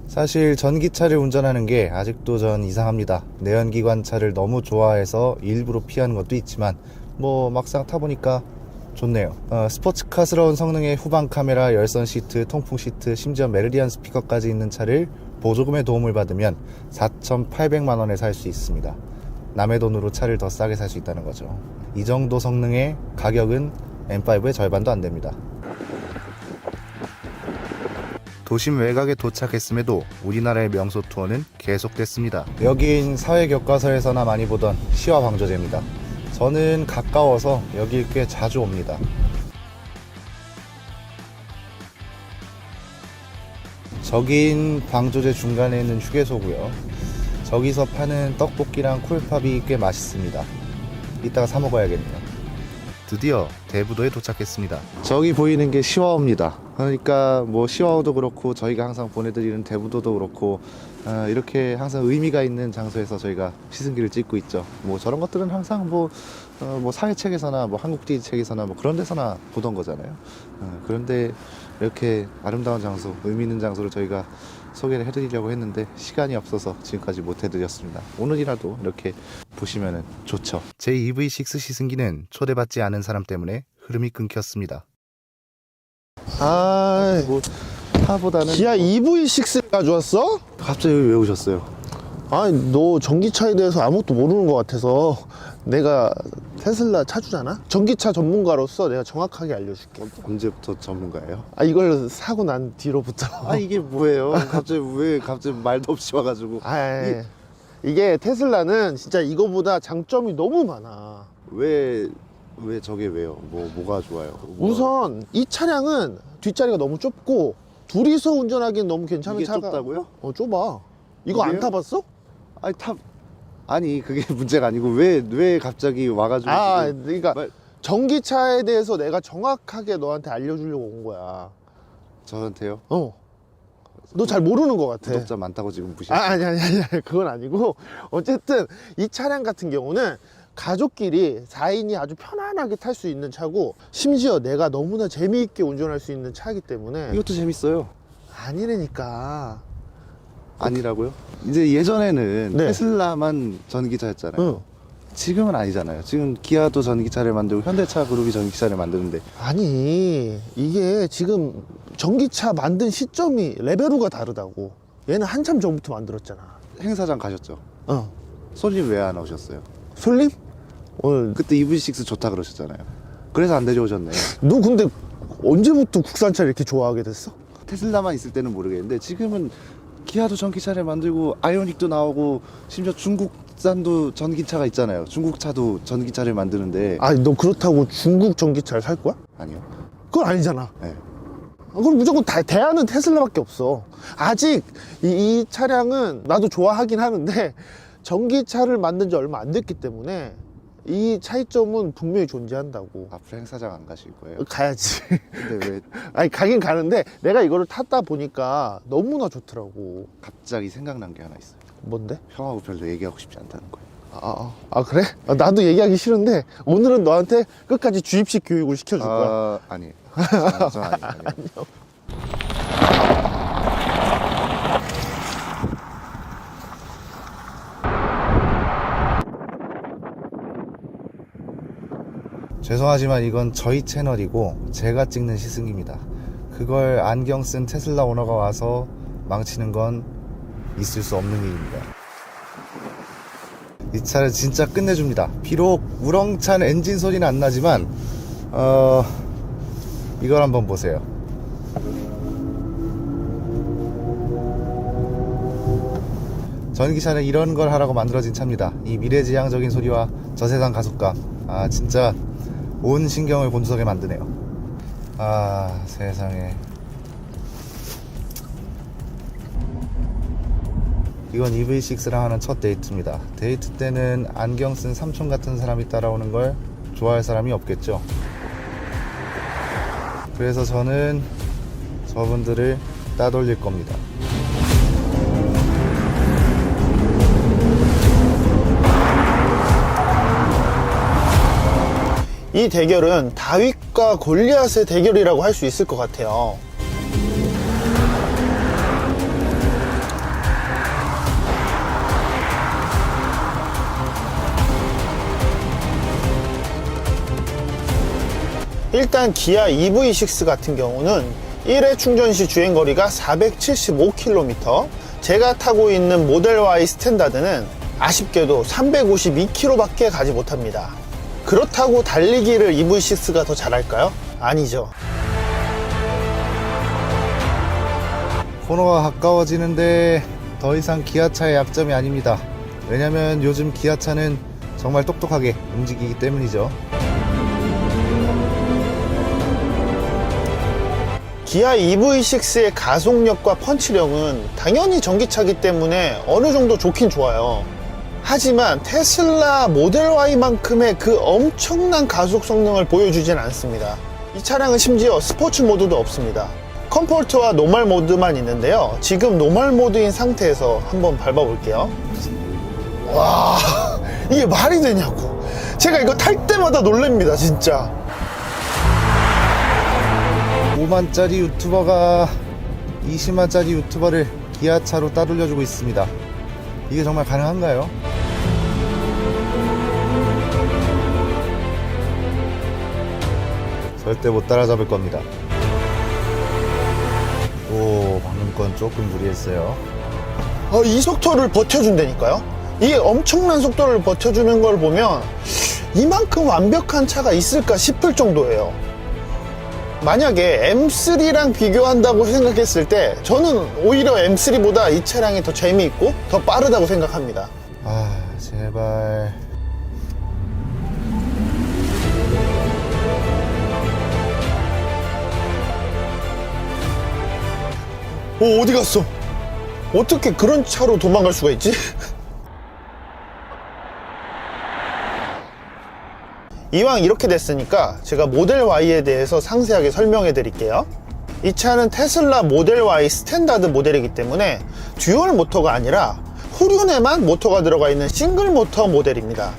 사실 전기차를 운전하는 게 아직도 전 이상합니다. 내연기관차를 너무 좋아해서 일부러 피하는 것도 있지만 뭐 막상 타보니까 좋네요. 스포츠카스러운 성능의 후방 카메라, 열선 시트, 통풍 시트, 심지어 메르디안 스피커까지 있는 차를 보조금의 도움을 받으면 4,800만 원에 살 수 있습니다. 남의 돈으로 차를 더 싸게 살 수 있다는 거죠. 이 정도 성능의 가격은 M5의 절반도 안 됩니다. 도심 외곽에 도착했음에도 우리나라의 명소 투어는 계속됐습니다. 여긴 사회교과서에서나 많이 보던 시화방조제입니다. 저는 가까워서 여길 꽤 자주 옵니다. 저긴 방조제 중간에 있는 휴게소고요. 저기서 파는 떡볶이랑 콜팝이 꽤 맛있습니다. 이따가 사 먹어야겠네요. 드디어 대부도에 도착했습니다. 저기 보이는 게 시화호입니다. 그러니까 뭐 시화호도 그렇고 저희가 항상 보내드리는 대부도도 그렇고 이렇게 항상 의미가 있는 장소에서 저희가 시승기를 찍고 있죠. 뭐 저런 것들은 항상 뭐 사회책에서나 뭐 한국지 책에서나 뭐 그런 데서나 보던 거잖아요. 그런데 이렇게 아름다운 장소, 의미 있는 장소를 저희가 소개를 해드리려고 했는데 시간이 없어서 지금까지 못 해드렸습니다. 오늘이라도 이렇게 보시면 좋죠. 제 EV6 시승기는 초대받지 않은 사람 때문에 흐름이 끊겼습니다. 뭐 차보다는 기아 EV6를 가져왔어? 갑자기 왜 오셨어요? 아니 너 전기차에 대해서 아무것도 모르는 것 같아서 내가 테슬라 차주잖아? 전기차 전문가로서 내가 정확하게 알려줄게. 언제부터 전문가예요? 이걸 사고 난 뒤로부터. 이게 뭐예요? 갑자기 말도 없이 와가지고. 이게 테슬라는 진짜 이거보다 장점이 너무 많아. 왜 저게 왜요? 뭐가 좋아요? 우선 이 차량은 뒷자리가 너무 좁고 둘이서 운전하기엔 너무 괜찮은 이게 차가. 좁다고요? 좁아. 이거 안 이게요? 타봤어? 아니 그게 문제가 아니고 왜 갑자기 와가지고 지금 그러니까 전기차에 대해서 내가 정확하게 너한테 알려주려고 온 거야. 저한테요? 너 잘 모르는 것 같아. 구독자 많다고 지금 무시했어요. 아니 그건 아니고 어쨌든 이 차량 같은 경우는 가족끼리 4인이 아주 편안하게 탈 수 있는 차고 심지어 내가 너무나 재미있게 운전할 수 있는 차이기 때문에. 이것도 재밌어요. 아니라니까. 아니라고요? 이제 예전에는 네. 테슬라만 전기차였잖아요. 응. 지금은 아니잖아요. 지금 기아도 전기차를 만들고 현대차 그룹이 전기차를 만드는데 아니 이게 지금 전기차 만든 시점이 레벨우가 다르다고. 얘는 한참 전부터 만들었잖아. 행사장 가셨죠? 어. 손님 왜 안 오셨어요? 솔님? 오늘 그때 EV6 좋다 그러셨잖아요. 그래서 안 데려오셨네. 너 근데 언제부터 국산차를 이렇게 좋아하게 됐어? 테슬라만 있을 때는 모르겠는데 지금은 기아도 전기차를 만들고 아이오닉도 나오고 심지어 중국산도 전기차가 있잖아요. 중국 차도 전기차를 만드는데 아니 너 그렇다고 중국 전기차를 살 거야? 아니요. 그건 아니잖아. 네. 그럼 무조건 대안은 테슬라밖에 없어. 아직 이 차량은 나도 좋아하긴 하는데 전기차를 만든 지 얼마 안 됐기 때문에 이 차이점은 분명히 존재한다고. 앞으로 행사장 안 가실 거예요? 가야지. 근데 왜 아니 가긴 가는데 내가 이거를 탔다 보니까 너무나 좋더라고. 갑자기 생각난 게 하나 있어요. 뭔데? 형하고 별로 얘기하고 싶지 않다는 거예요. 그래? 나도 얘기하기 싫은데 오늘은 너한테 끝까지 주입식 교육을 시켜줄 거야. 아니에요. 저 아니에요. 죄송하지만 이건 저희 채널이고 제가 찍는 시승입니다. 그걸 안경 쓴 테슬라 오너가 와서 망치는 건 있을 수 없는 일입니다. 이 차를 진짜 끝내줍니다. 비록 우렁찬 엔진 소리는 안 나지만 이걸 한번 보세요. 전기차는 이런 걸 하라고 만들어진 차입니다. 이 미래지향적인 소리와 저세상 가속감, 진짜 온 신경을 곤두서게 만드네요. 세상에. 이건 EV6랑 하는 첫 데이트입니다. 데이트 때는 안경 쓴 삼촌 같은 사람이 따라오는 걸 좋아할 사람이 없겠죠. 그래서 저는 저분들을 따돌릴 겁니다. 이 대결은 다윗과 골리앗의 대결이라고 할 수 있을 것 같아요. 일단 기아 EV6 같은 경우는 1회 충전 시 주행거리가 475km, 제가 타고 있는 모델 Y 스탠다드는 아쉽게도 352km 밖에 가지 못합니다. 그렇다고 달리기를 EV6가 더 잘할까요? 아니죠. 코너가 가까워지는데 더 이상 기아차의 약점이 아닙니다. 왜냐면 요즘 기아차는 정말 똑똑하게 움직이기 때문이죠. 기아 EV6의 가속력과 펀치력은 당연히 전기차기 때문에 어느 정도 좋긴 좋아요. 하지만 테슬라 모델 Y만큼의 그 엄청난 가속 성능을 보여주진 않습니다. 이 차량은 심지어 스포츠 모드도 없습니다. 컴포트와 노멀 모드만 있는데요. 지금 노멀 모드인 상태에서 한번 밟아볼게요. 와, 이게 말이 되냐고. 제가 이거 탈 때마다 놀랍니다, 진짜. 5만짜리 유튜버가 20만짜리 유튜버를 기아차로 따돌려주고 있습니다. 이게 정말 가능한가요? 절대 못 따라잡을 겁니다. 방금 건 조금 무리했어요. 이 속도를 버텨준다니까요. 이 엄청난 속도를 버텨주는 걸 보면 이만큼 완벽한 차가 있을까 싶을 정도예요. 만약에 M3랑 비교한다고 생각했을 때 저는 오히려 M3보다 이 차량이 더 재미있고 더 빠르다고 생각합니다. 제발. 어디 갔어? 어떻게 그런 차로 도망갈 수가 있지? 이왕 이렇게 됐으니까 제가 모델 Y에 대해서 상세하게 설명해 드릴게요. 이 차는 테슬라 모델 Y 스탠다드 모델이기 때문에 듀얼 모터가 아니라 후륜에만 모터가 들어가 있는 싱글 모터 모델입니다.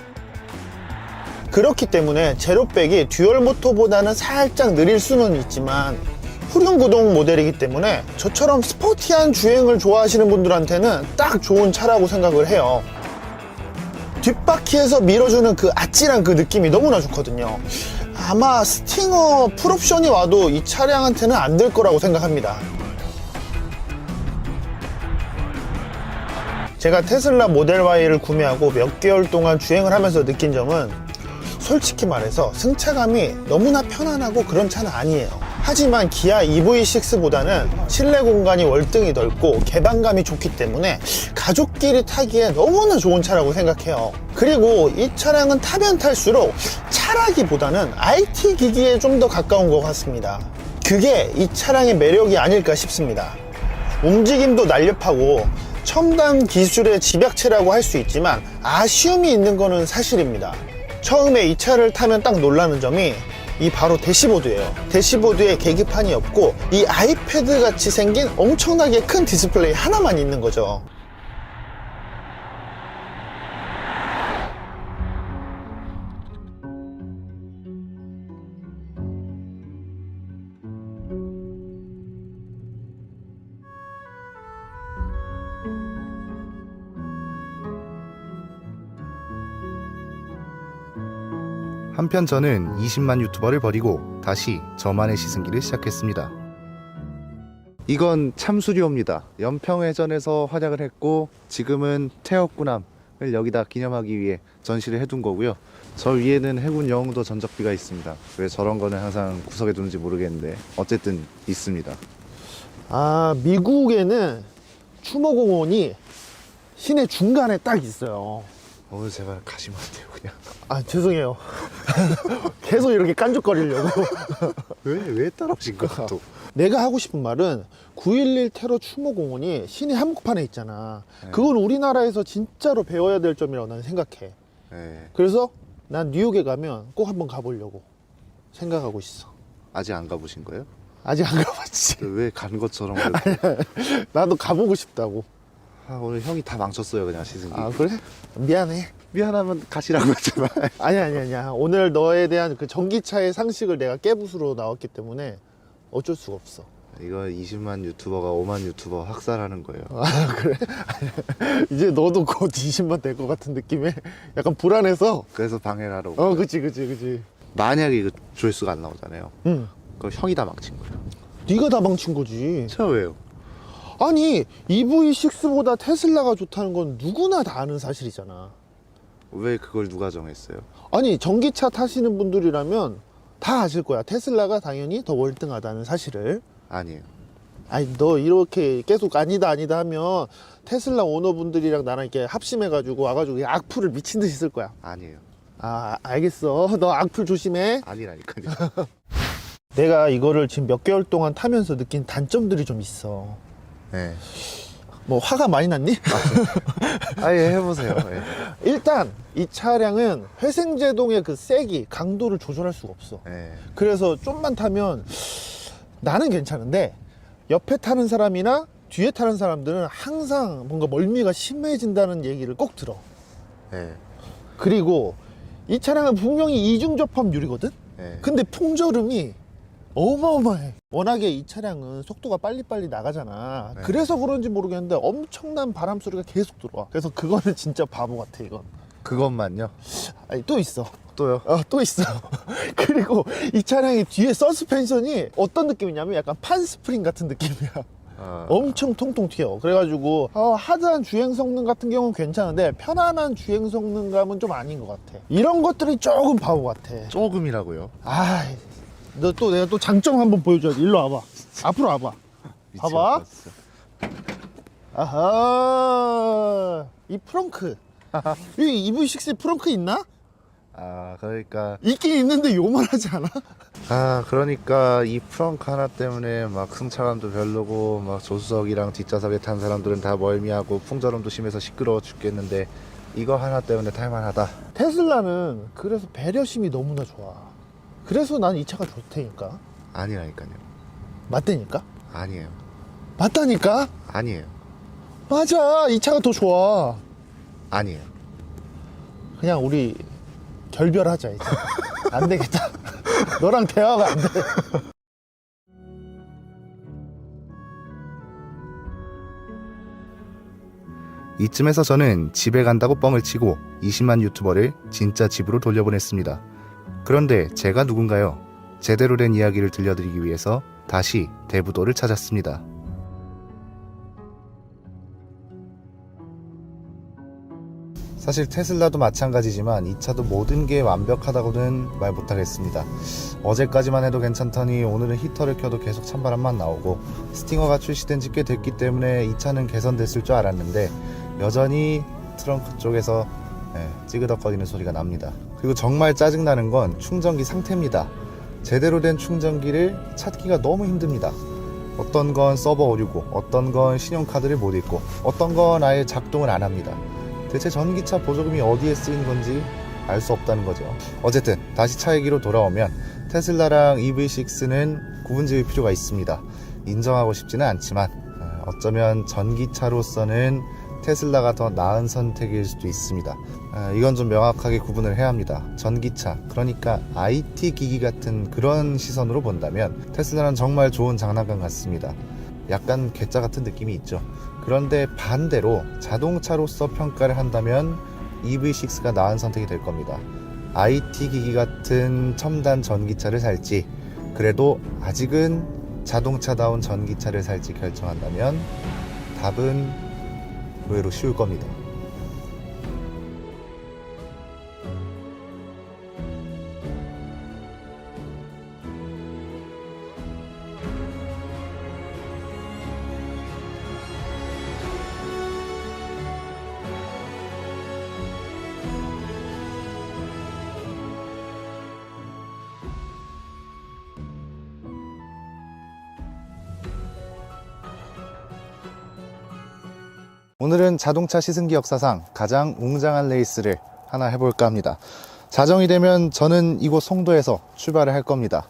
그렇기 때문에 제로백이 듀얼 모터보다는 살짝 느릴 수는 있지만 후륜 구동 모델이기 때문에 저처럼 스포티한 주행을 좋아하시는 분들한테는 딱 좋은 차라고 생각을 해요. 뒷바퀴에서 밀어주는 그 아찔한 그 느낌이 너무나 좋거든요. 아마 스팅어 풀옵션이 와도 이 차량한테는 안 될 거라고 생각합니다. 제가 테슬라 모델 Y를 구매하고 몇 개월 동안 주행을 하면서 느낀 점은 솔직히 말해서 승차감이 너무나 편안하고 그런 차는 아니에요. 하지만 기아 EV6보다는 실내 공간이 월등히 넓고 개방감이 좋기 때문에 가족끼리 타기에 너무나 좋은 차라고 생각해요. 그리고 이 차량은 타면 탈수록 차라기보다는 IT 기기에 좀 더 가까운 것 같습니다. 그게 이 차량의 매력이 아닐까 싶습니다. 움직임도 날렵하고 첨단 기술의 집약체라고 할 수 있지만 아쉬움이 있는 거는 사실입니다. 처음에 이 차를 타면 딱 놀라는 점이 이 바로 대시보드예요. 대시보드에 계기판이 없고 이 아이패드 같이 생긴 엄청나게 큰 디스플레이 하나만 있는 거죠. 한편 저는 20만 유튜버를 버리고 다시 저만의 시승기를 시작했습니다. 이건 참수료입니다. 연평해전에서 활약을 했고 지금은 태역군함을 여기다 기념하기 위해 전시를 해둔 거고요. 저 위에는 해군 영웅도 전적비가 있습니다. 왜 저런 거는 항상 구석에 두는지 모르겠는데 어쨌든 있습니다. 아, 미국에는 추모공원이 시내 중간에 딱 있어요. 오늘 제발 가시면 안 돼요 그냥. 아, 죄송해요. 계속 이렇게 깐죽거리려고. 왜 따라오신 거야 또? 내가 하고 싶은 말은 9.11 테러 추모공원이 시내 한복판에 있잖아. 네. 그건 우리나라에서 진짜로 배워야 될 점이라고 나는 생각해. 네. 그래서 난 뉴욕에 가면 꼭 한번 가보려고 생각하고 있어. 아직 안 가보신 거예요? 아직 안 가봤지. 왜 간 것처럼 그렇게. 나도 가보고 싶다고. 아, 오늘 형이 다 망쳤어요 그냥 시승기. 아, 그래? 미안해. 미안하면 가시라고 제발. 아니야. 오늘 너에 대한 그 전기차의 상식을 내가 깨부수러 나왔기 때문에 어쩔 수가 없어. 이거 20만 유튜버가 5만 유튜버 학살하는 거예요. 아, 그래? 이제 너도 곧 20만 될 것 같은 느낌에 약간 불안해서. 그래서 방해를 하러 온 거예요. 그치. 만약에 이거 조회수가 안 나오잖아요. 응. 그럼 형이 다 망친 거예요. 네가 다 망친 거지. 저 왜요? 아니, EV6보다 테슬라가 좋다는 건 누구나 다 아는 사실이잖아. 왜 그걸 누가 정했어요? 아니, 전기차 타시는 분들이라면 다 아실 거야. 테슬라가 당연히 더 월등하다는 사실을. 아니에요. 아니, 너 이렇게 계속 아니다 하면 테슬라 오너분들이랑 나랑 이렇게 합심해가지고 와가지고 악플을 미친 듯이 쓸 거야. 아니에요. 아, 알겠어. 너 악플 조심해. 아니라니까요. 내가 이거를 지금 몇 개월 동안 타면서 느낀 단점들이 좀 있어. 네. 뭐 화가 많이 났니? 아예 해보세요. 네. 일단 이 차량은 회생제동의 그 세기, 강도를 조절할 수가 없어. 네. 그래서 좀만 타면 나는 괜찮은데 옆에 타는 사람이나 뒤에 타는 사람들은 항상 뭔가 멀미가 심해진다는 얘기를 꼭 들어. 네. 그리고 이 차량은 분명히 이중 접합유리거든? 네. 근데 풍절음이 어마어마해. 워낙에 이 차량은 속도가 빨리빨리 나가잖아. 네. 그래서 그런지 모르겠는데 엄청난 바람 소리가 계속 들어와. 그래서 그거는 진짜 바보 같아, 이건. 그것만요? 아니, 또 있어. 또요? 또 있어. 그리고 이 차량의 뒤에 서스펜션이 어떤 느낌이냐면 약간 판스프링 같은 느낌이야. 엄청 통통 튀어. 그래가지고 하드한 주행 성능 같은 경우는 괜찮은데 편안한 주행 성능감은 좀 아닌 것 같아. 이런 것들이 조금 바보 같아. 조금이라고요? 아이, 너 또 내가 또 장점 한번 보여줘야지. 일로 와봐. 앞으로 와봐. 봐봐. 아하, 이 프렁크. 이 EV6에 프렁크 있나? 아, 그러니까 있긴 있는데 요만하지 않아? 그러니까 이 프렁크 하나 때문에 막 승차감도 별로고 막 조수석이랑 뒷좌석에 탄 사람들은 다 멀미하고 풍절음도 심해서 시끄러워 죽겠는데 이거 하나 때문에 탈만하다. 테슬라는 그래서 배려심이 너무나 좋아. 그래서 난 이 차가 좋다니까. 아니라니까요. 맞다니까? 아니에요. 맞다니까? 아니에요. 맞아, 이 차가 더 좋아. 아니에요. 그냥 우리 결별하자 이제. 안 되겠다. 너랑 대화가 안 돼. 이쯤에서 저는 집에 간다고 뻥을 치고 20만 유튜버를 진짜 집으로 돌려보냈습니다. 그런데 제가 누군가요? 제대로 된 이야기를 들려드리기 위해서 다시 대부도를 찾았습니다. 사실 테슬라도 마찬가지지만 이 차도 모든 게 완벽하다고는 말 못하겠습니다. 어제까지만 해도 괜찮더니 오늘은 히터를 켜도 계속 찬바람만 나오고, 스팅어가 출시된 지 꽤 됐기 때문에 이 차는 개선됐을 줄 알았는데 여전히 트렁크 쪽에서 찌그덕거리는 소리가 납니다. 그리고 정말 짜증나는 건 충전기 상태입니다. 제대로 된 충전기를 찾기가 너무 힘듭니다. 어떤 건 서버 오류고, 어떤 건 신용카드를 못 읽고, 어떤 건 아예 작동을 안 합니다. 대체 전기차 보조금이 어디에 쓰인 건지 알 수 없다는 거죠. 어쨌든 다시 차 얘기로 돌아오면 테슬라랑 EV6는 구분 지을 필요가 있습니다. 인정하고 싶지는 않지만 어쩌면 전기차로서는 테슬라가 더 나은 선택일 수도 있습니다. 이건 좀 명확하게 구분을 해야 합니다. 전기차, 그러니까 IT 기기 같은 그런 시선으로 본다면 테슬라는 정말 좋은 장난감 같습니다. 약간 괴짜 같은 느낌이 있죠. 그런데 반대로 자동차로서 평가를 한다면 EV6가 나은 선택이 될 겁니다. IT 기기 같은 첨단 전기차를 살지, 그래도 아직은 자동차다운 전기차를 살지 결정한다면 답은 의외로 쉬울 겁니다. 오늘은 자동차 시승기 역사상 가장 웅장한 레이스를 하나 해볼까 합니다. 자정이 되면 저는 이곳 송도에서 출발을 할 겁니다.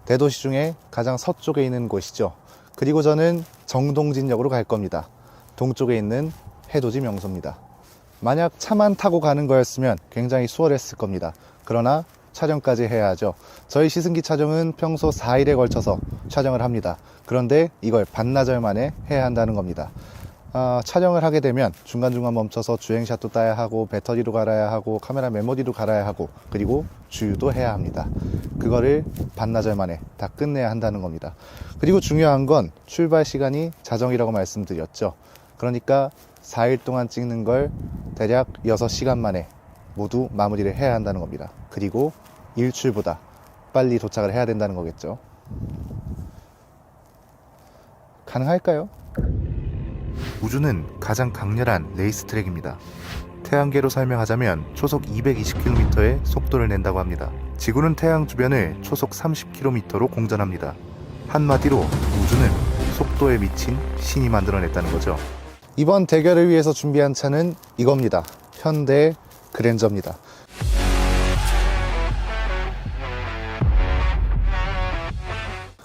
대도시 중에 가장 서쪽에 있는 곳이죠. 그리고 저는 정동진역으로 갈 겁니다. 동쪽에 있는 해돋이 명소입니다. 만약 차만 타고 가는 거였으면 굉장히 수월했을 겁니다. 그러나 촬영까지 해야 하죠. 저희 시승기 촬영은 평소 4일에 걸쳐서 촬영을 합니다. 그런데 이걸 반나절 만에 해야 한다는 겁니다. 촬영을 하게 되면 중간중간 멈춰서 주행샷도 따야 하고, 배터리도 갈아야 하고, 카메라 메모리도 갈아야 하고, 그리고 주유도 해야 합니다. 그거를 반나절 만에 다 끝내야 한다는 겁니다. 그리고 중요한 건 출발 시간이 자정이라고 말씀드렸죠. 그러니까 4일 동안 찍는 걸 대략 6시간 만에 모두 마무리를 해야 한다는 겁니다. 그리고 일출보다 빨리 도착을 해야 된다는 거겠죠. 가능할까요? 우주는 가장 강렬한 레이스 트랙입니다. 태양계로 설명하자면 초속 220km의 속도를 낸다고 합니다. 지구는 태양 주변을 초속 30km로 공전합니다. 한마디로 우주는 속도에 미친 신이 만들어냈다는 거죠. 이번 대결을 위해서 준비한 차는 이겁니다. 현대 그랜저입니다.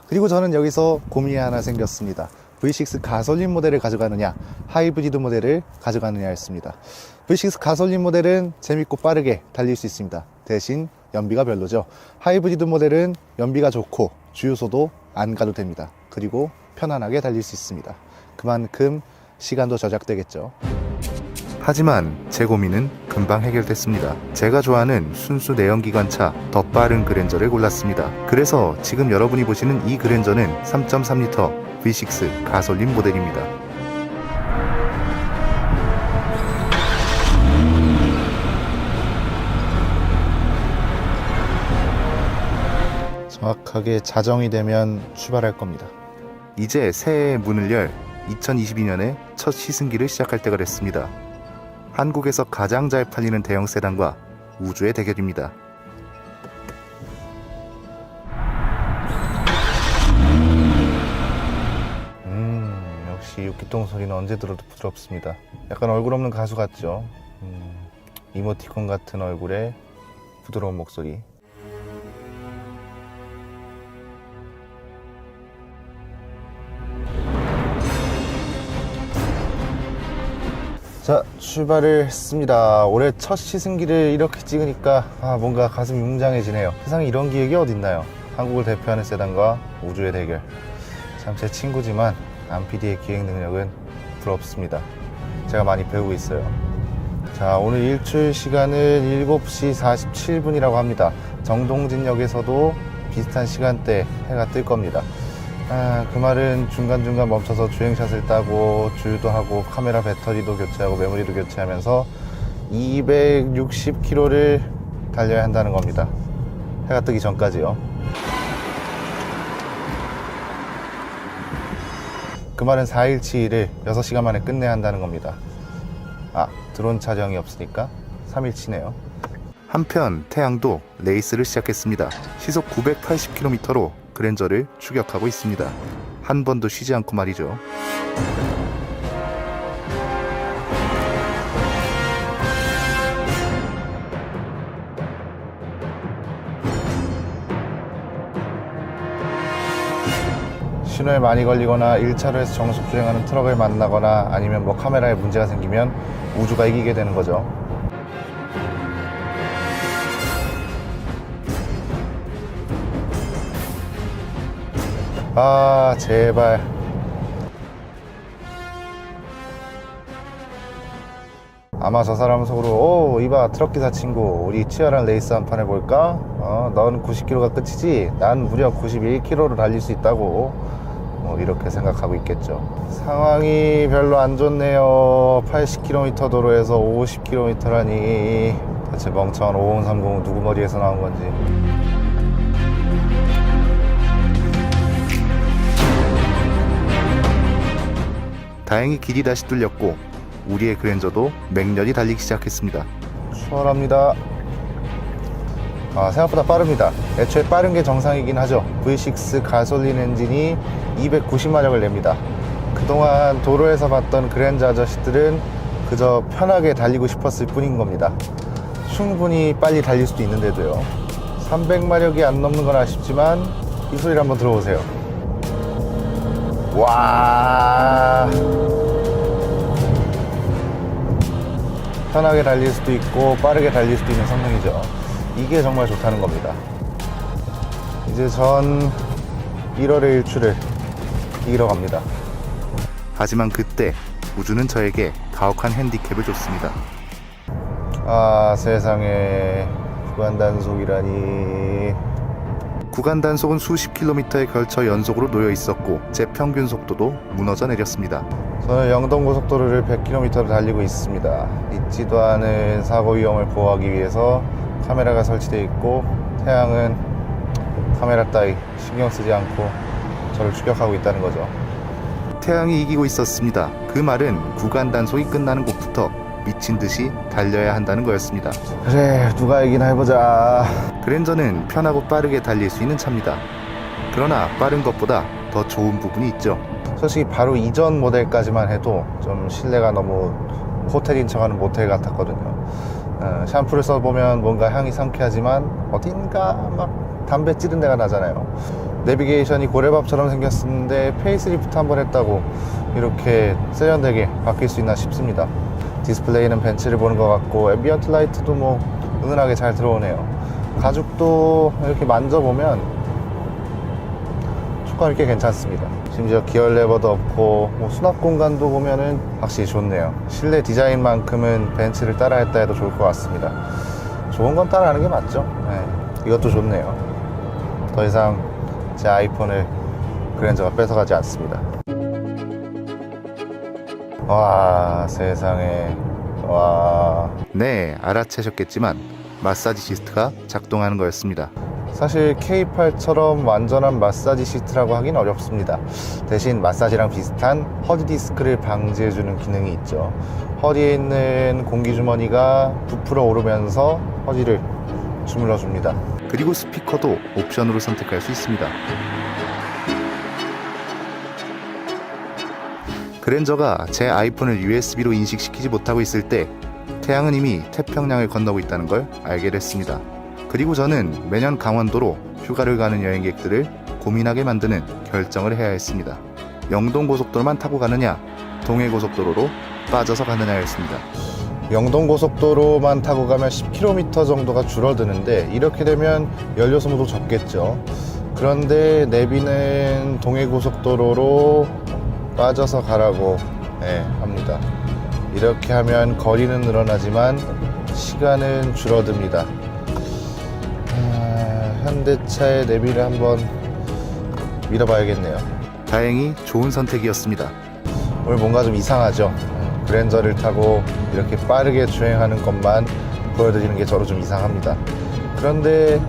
그리고 저는 여기서 고민이 하나 생겼습니다. V6 가솔린 모델을 가져가느냐, 하이브리드 모델을 가져가느냐였습니다. V6 가솔린 모델은 재밌고 빠르게 달릴 수 있습니다. 대신 연비가 별로죠. 하이브리드 모델은 연비가 좋고 주유소도 안 가도 됩니다. 그리고 편안하게 달릴 수 있습니다. 그만큼 시간도 절약되겠죠. 하지만 제 고민은 금방 해결됐습니다. 제가 좋아하는 순수 내연기관차 더 빠른 그랜저를 골랐습니다. 그래서 지금 여러분이 보시는 이 그랜저는 3.3L V6 가솔린 모델입니다. 정확하게 자정이 되면 출발할 겁니다. 이제 새해의 문을 열 2022년에 첫 시승기를 시작할 때가 됐습니다. 한국에서 가장 잘 팔리는 대형 세단과 우주의 대결입니다. 역시 6기통 소리는 언제 들어도 부드럽습니다. 약간 얼굴 없는 가수 같죠? 이모티콘 같은 얼굴에 부드러운 목소리. 자, 출발을 했습니다. 올해 첫 시승기를 이렇게 찍으니까 뭔가 가슴이 웅장해지네요. 세상에 이런 기획이 어딨나요? 한국을 대표하는 세단과 우주의 대결. 참 제 친구지만 안PD의 기획 능력은 부럽습니다. 제가 많이 배우고 있어요. 자, 오늘 일출 시간은 7시 47분이라고 합니다. 정동진역에서도 비슷한 시간대 해가 뜰 겁니다. 그 말은 중간중간 멈춰서 주행샷을 따고 주유도 하고 카메라 배터리도 교체하고 메모리도 교체하면서 260km를 달려야 한다는 겁니다. 해가 뜨기 전까지요. 그 말은 4일치를 6시간 만에 끝내야 한다는 겁니다. 드론 촬영이 없으니까 3일치네요. 한편 태양도 레이스를 시작했습니다. 시속 980km로 그랜저를 추격하고 있습니다. 한 번도 쉬지 않고 말이죠. 신호에 많이 걸리거나 1차로에서 정속 주행하는 트럭을 만나거나 아니면 뭐 카메라에 문제가 생기면 우주가 이기게 되는 거죠. 제발. 아마 저 사람 속으로 이봐 트럭 기사 친구, 우리 치열한 레이스 한 판 해볼까? 넌 90km가 끝이지? 난 무려 91km를 달릴 수 있다고. 이렇게 생각하고 있겠죠. 상황이 별로 안 좋네요. 80km 도로에서 50km라니 대체 멍청한 5030은 누구 머리에서 나온 건지. 다행히 길이 다시 뚫렸고 우리의 그랜저도 맹렬히 달리기 시작했습니다. 추월합니다. 생각보다 빠릅니다. 애초에 빠른 게 정상이긴 하죠. V6 가솔린 엔진이 290마력을 냅니다. 그동안 도로에서 봤던 그랜저 아저씨들은 그저 편하게 달리고 싶었을 뿐인 겁니다. 충분히 빨리 달릴 수도 있는데도요. 300마력이 안 넘는 건 아쉽지만 이 소리를 한번 들어보세요. 와, 편하게 달릴 수도 있고 빠르게 달릴 수도 있는 성능이죠. 이게 정말 좋다는 겁니다. 이제 전 1월의 일출을 이기러 갑니다. 하지만 그때 우주는 저에게 가혹한 핸디캡을 줬습니다. 세상에, 구간 단속이라니. 구간 단속은 수십 킬로미터에 걸쳐 연속으로 놓여 있었고 제 평균 속도도 무너져 내렸습니다. 저는 영동고속도로를 100km로 달리고 있습니다. 있지도 않은 사고 위험을 보호하기 위해서 카메라가 설치되어 있고 태양은 카메라 따위 신경 쓰지 않고 저를 추격하고 있다는 거죠. 태양이 이기고 있었습니다. 그 말은 구간 단속이 끝나는 곳부터 미친 듯이 달려야 한다는 거였습니다. 그래, 누가 이기나 해보자. 그랜저는 편하고 빠르게 달릴 수 있는 차입니다. 그러나 빠른 것보다 더 좋은 부분이 있죠. 솔직히 바로 이전 모델까지만 해도 좀 실내가 너무 호텔인 척하는 모텔 같았거든요. 샴푸를 써보면 뭔가 향이 상쾌하지만 어딘가 막 담배 찌른 데가 나잖아요. 내비게이션이 고래밥처럼 생겼었는데 페이스리프트 한번 했다고 이렇게 세련되게 바뀔 수 있나 싶습니다. 디스플레이는 벤츠를 보는 것 같고 앰비언트 라이트도 뭐 은은하게 잘 들어오네요. 가죽도 이렇게 만져보면 촉감이 꽤 괜찮습니다. 심지어 기어 레버도 없고 뭐 수납 공간도 보면은 확실히 좋네요. 실내 디자인만큼은 벤츠를 따라했다 해도 좋을 것 같습니다. 좋은 건 따라하는 게 맞죠. 이것도 좋네요. 더 이상 제 아이폰을 그랜저가 뺏어가지 않습니다. 와, 세상에. 와. 네, 알아채셨겠지만 마사지 시트가 작동하는 거였습니다. 사실 K8처럼 완전한 마사지 시트라고 하긴 어렵습니다. 대신 마사지랑 비슷한 허리 디스크를 방지해주는 기능이 있죠. 허리에 있는 공기주머니가 부풀어 오르면서 허리를 주물러줍니다. 그리고 스피커도 옵션으로 선택할 수 있습니다. 그랜저가 제 아이폰을 USB로 인식시키지 못하고 있을 때 태양은 이미 태평양을 건너고 있다는 걸 알게 됐습니다. 그리고 저는 매년 강원도로 휴가를 가는 여행객들을 고민하게 만드는 결정을 해야 했습니다. 영동고속도로만 타고 가느냐, 동해고속도로로 빠져서 가느냐였습니다. 영동고속도로만 타고 가면 10km 정도가 줄어드는데 이렇게 되면 연료 소모도 적겠죠. 그런데 내비는 동해고속도로로 빠져서 가라고 합니다. 이렇게 하면 거리는 늘어나지만 시간은 줄어듭니다. 현대차의 내비를 한번 밀어봐야겠네요. 다행히 좋은 선택이었습니다. 오늘 뭔가 좀 이상하죠. 그랜저를 타고 이렇게 빠르게 주행하는 것만 보여드리는 게 저로 좀 이상합니다. 그런데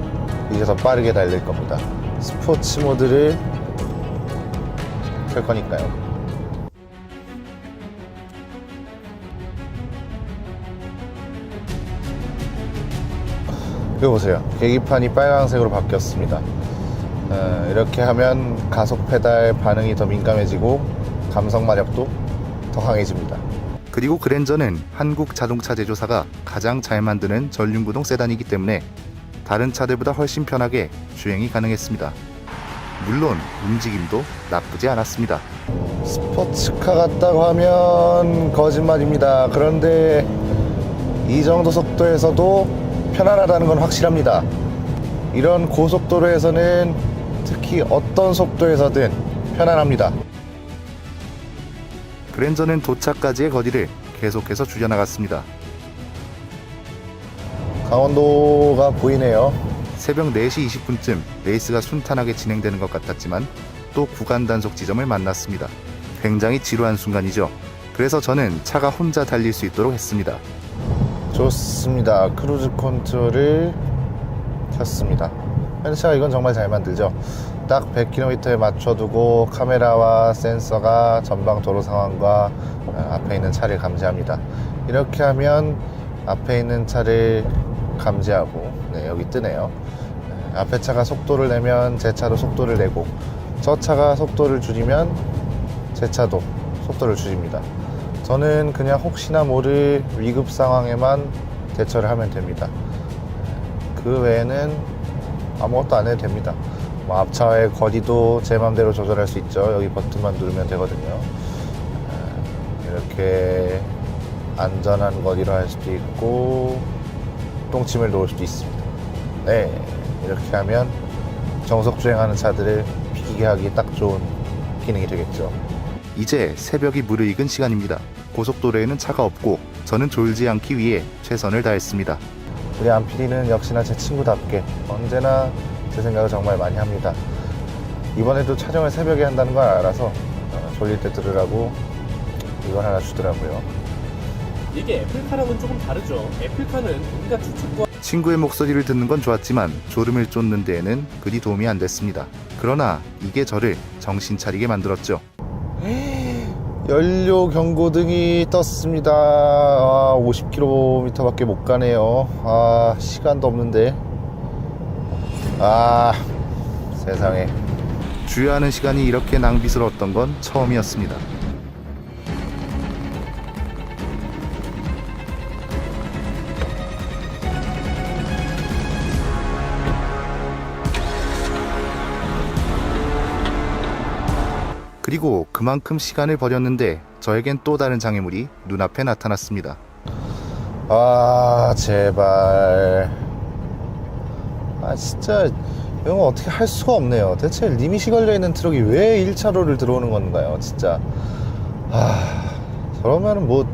이제 더 빠르게 달릴 겁니다. 스포츠 모드를 켤 거니까요. 이거 보세요. 계기판이 빨간색으로 바뀌었습니다. 이렇게 하면 가속 페달 반응이 더 민감해지고 감속 마력도 더 강해집니다. 그리고 그랜저는 한국 자동차 제조사가 가장 잘 만드는 전륜구동 세단이기 때문에 다른 차들보다 훨씬 편하게 주행이 가능했습니다. 물론 움직임도 나쁘지 않았습니다. 스포츠카 같다고 하면 거짓말입니다. 그런데 이 정도 속도에서도 편안하다는 건 확실합니다. 이런 고속도로에서는 특히 어떤 속도에서든 편안합니다. 그랜저는 도착까지의 거리를 계속해서 줄여나갔습니다. 강원도가 보이네요. 새벽 4시 20분쯤 레이스가 순탄하게 진행되는 것 같았지만 또 구간 단속 지점을 만났습니다. 굉장히 지루한 순간이죠. 그래서 저는 차가 혼자 달릴 수 있도록 했습니다. 좋습니다. 크루즈 컨트롤을 켰습니다. 현대차가 이건 정말 잘 만들죠. 딱 100km에 맞춰두고 카메라와 센서가 전방 도로 상황과 앞에 있는 차를 감지합니다. 이렇게 하면 앞에 있는 차를 감지하고, 네, 여기 뜨네요. 앞에 차가 속도를 내면 제 차도 속도를 내고, 저 차가 속도를 줄이면 제 차도 속도를 줄입니다. 저는 그냥 혹시나 모를 위급 상황에만 대처를 하면 됩니다. 그 외에는 아무것도 안 해도 됩니다. 뭐 앞차와의 거리도 제 맘대로 조절할 수 있죠. 여기 버튼만 누르면 되거든요. 이렇게 안전한 거리로 할 수도 있고 똥침을 놓을 수도 있습니다. 네, 이렇게 하면 정속 주행하는 차들을 비키게 하기 딱 좋은 기능이 되겠죠. 이제 새벽이 무르익은 시간입니다. 고속도로에는 차가 없고 저는 졸지 않기 위해 최선을 다했습니다. 우리 안PD는 역시나 제 친구답게 언제나 제 생각을 정말 많이 합니다. 이번에도 촬영을 새벽에 한다는 걸 알아서 졸릴 때 들으라고 이걸 하나 주더라고요. 이게 애플카랑은 조금 다르죠. 애플카는 우리가 추측과 친구의 목소리를 듣는 건 좋았지만 졸음을 쫓는 데에는 그리 도움이 안 됐습니다. 그러나 이게 저를 정신 차리게 만들었죠. 연료 경고등이 떴습니다. 50km밖에 못 가네요. 시간도 없는데. 세상에. 주유하는 시간이 이렇게 낭비스러웠던 건 처음이었습니다. 그리고 그만큼 시간을 버렸는데 저에겐 또 다른 장애물이 눈앞에 나타났습니다. 제발. 진짜 이런 거 어떻게 할 수가 없네요. 대체 리밋이 걸려있는 트럭이 왜 1차로를 들어오는 건가요? 진짜. 그러면은 뭐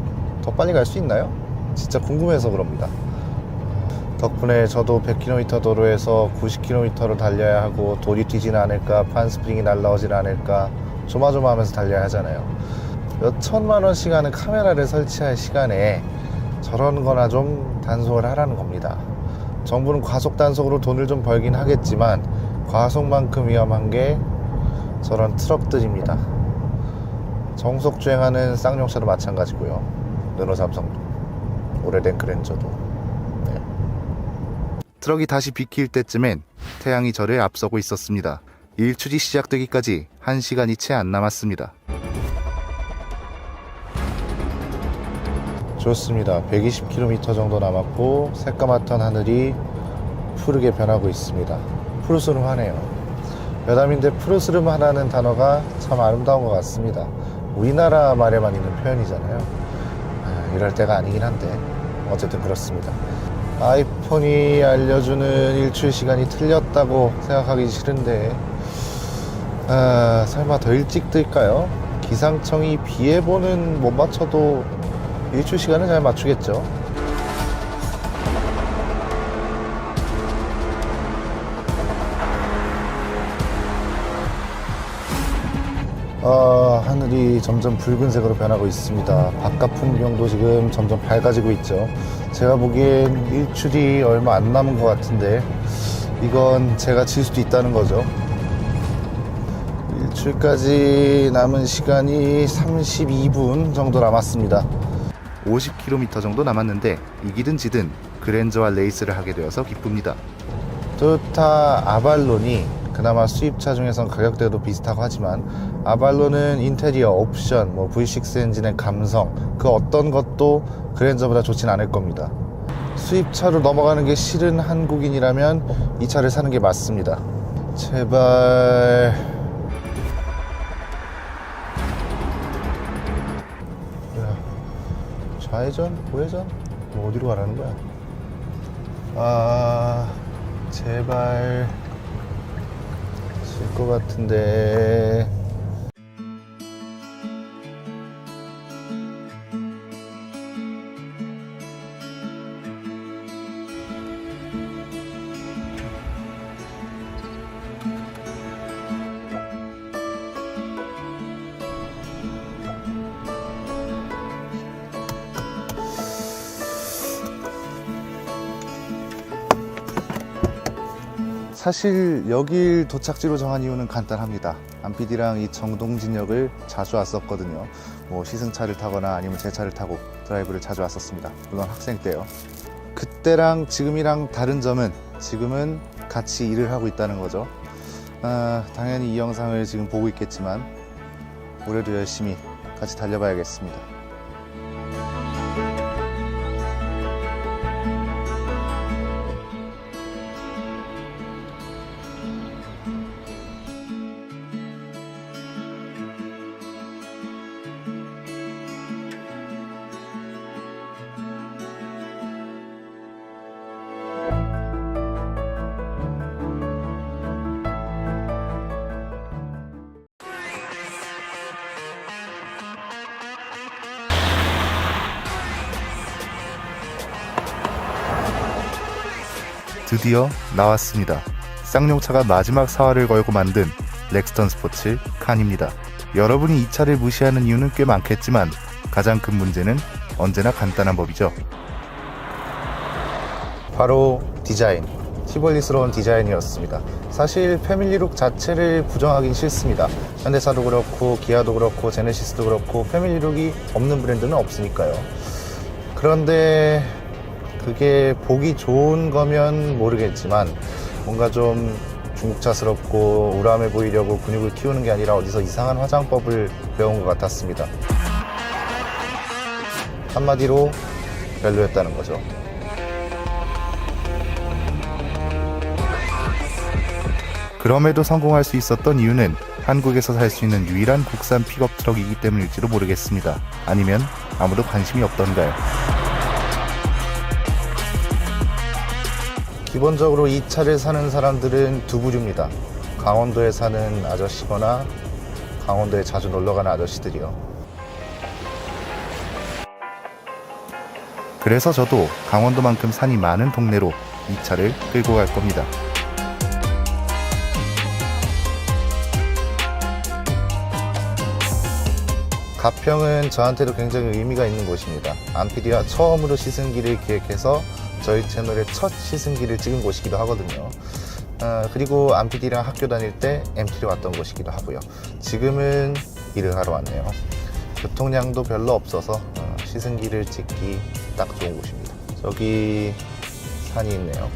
더 빨리 갈 수 있나요? 진짜 궁금해서 그럽니다. 덕분에 저도 100km 도로에서 90km로 달려야 하고 돌이 튀지는 않을까, 판스프링이 날라오지는 않을까 조마조마하면서 달려야 하잖아요. 몇 천만 원 시간은 카메라를 설치할 시간에 저런 거나 좀 단속을 하라는 겁니다. 정부는 과속 단속으로 돈을 좀 벌긴 하겠지만 과속만큼 위험한 게 저런 트럭들입니다. 정속 주행하는 쌍용차도 마찬가지고요. 르노 삼성도, 오래된 그랜저도. 네. 트럭이 다시 비킬 때쯤엔 태양이 저를 앞서고 있었습니다. 일출이 시작되기까지 1시간이 채 안 남았습니다. 좋습니다. 120km 정도 남았고 새까맣던 하늘이 푸르게 변하고 있습니다. 푸르스름하네요. 여담인데 푸르스름하다는 단어가 참 아름다운 것 같습니다. 우리나라 말에만 있는 표현이잖아요. 이럴 때가 아니긴 한데 어쨌든 그렇습니다. 아이폰이 알려주는 일출 시간이 틀렸다고 생각하기 싫은데 설마 더 일찍 뜰까요? 기상청이 비 예보는 못 맞춰도 일출 시간은 잘 맞추겠죠. 하늘이 점점 붉은색으로 변하고 있습니다. 바깥 풍경도 지금 점점 밝아지고 있죠. 제가 보기엔 일출이 얼마 안 남은 것 같은데 이건 제가 질 수도 있다는 거죠. 일출까지 남은 시간이 32분 정도 남았습니다. 50km 정도 남았는데 이기든 지든 그랜저와 레이스를 하게 되어서 기쁩니다. 토요타 아발론이 그나마 수입차 중에선 가격대도 비슷하고 하지만 아발론은 인테리어, 옵션, V6 엔진의 감성 그 어떤 것도 그랜저보다 좋진 않을 겁니다. 수입차로 넘어가는 게 싫은 한국인이라면 이 차를 사는 게 맞습니다. 제발 좌회전? 우회전? 어디로 가라는 거야? 제발 질 것 같은데. 사실 여길 도착지로 정한 이유는 간단합니다. 안PD랑 이 정동진역을 자주 왔었거든요. 시승차를 타거나 아니면 제 차를 타고 드라이브를 자주 왔었습니다. 물론 학생 때요. 그때랑 지금이랑 다른 점은 지금은 같이 일을 하고 있다는 거죠. 당연히 이 영상을 지금 보고 있겠지만 올해도 열심히 같이 달려봐야겠습니다. 드디어 나왔습니다. 쌍용차가 마지막 사활을 걸고 만든 렉스턴 스포츠 칸입니다. 여러분이 이 차를 무시하는 이유는 꽤 많겠지만 가장 큰 문제는 언제나 간단한 법이죠. 바로 디자인, 티볼리스러운 디자인이었습니다. 사실 패밀리룩 자체를 부정하긴 싫습니다. 현대차도 그렇고 기아도 그렇고 제네시스도 그렇고 패밀리룩이 없는 브랜드는 없으니까요. 그런데 그게 보기 좋은 거면 모르겠지만 뭔가 좀 중국차스럽고 우람해 보이려고 근육을 키우는 게 아니라 어디서 이상한 화장법을 배운 것 같았습니다. 한마디로 별로였다는 거죠. 그럼에도 성공할 수 있었던 이유는 한국에서 살 수 있는 유일한 국산 픽업 트럭이기 때문일지도 모르겠습니다. 아니면 아무도 관심이 없던가요? 기본적으로 이 차를 사는 사람들은 두 부류입니다. 강원도에 사는 아저씨거나 강원도에 자주 놀러가는 아저씨들이요. 그래서 저도 강원도만큼 산이 많은 동네로 이 차를 끌고 갈 겁니다. 가평은 저한테도 굉장히 의미가 있는 곳입니다. 안PD와 처음으로 시승기를 기획해서 저희 채널의 첫 시승기를 찍은 곳이기도 하거든요. 그리고 안PD랑 학교 다닐 때 MT를 왔던 곳이기도 하고요. 지금은 일을 하러 왔네요. 교통량도 별로 없어서 시승기를 찍기 딱 좋은 곳입니다. 저기 산이 있네요.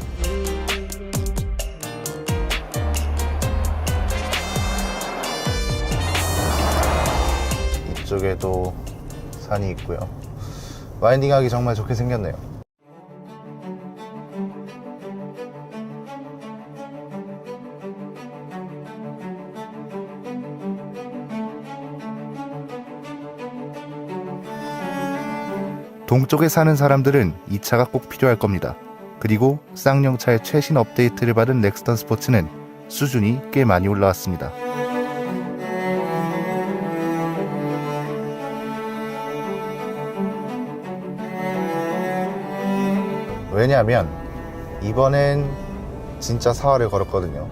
이쪽에도 산이 있고요. 와인딩하기 정말 좋게 생겼네요. 동쪽에 사는 사람들은 이 차가 꼭 필요할 겁니다. 그리고 쌍용차의 최신 업데이트를 받은 렉스턴 스포츠는 수준이 꽤 많이 올라왔습니다. 왜냐하면 이번엔 진짜 사활을 걸었거든요.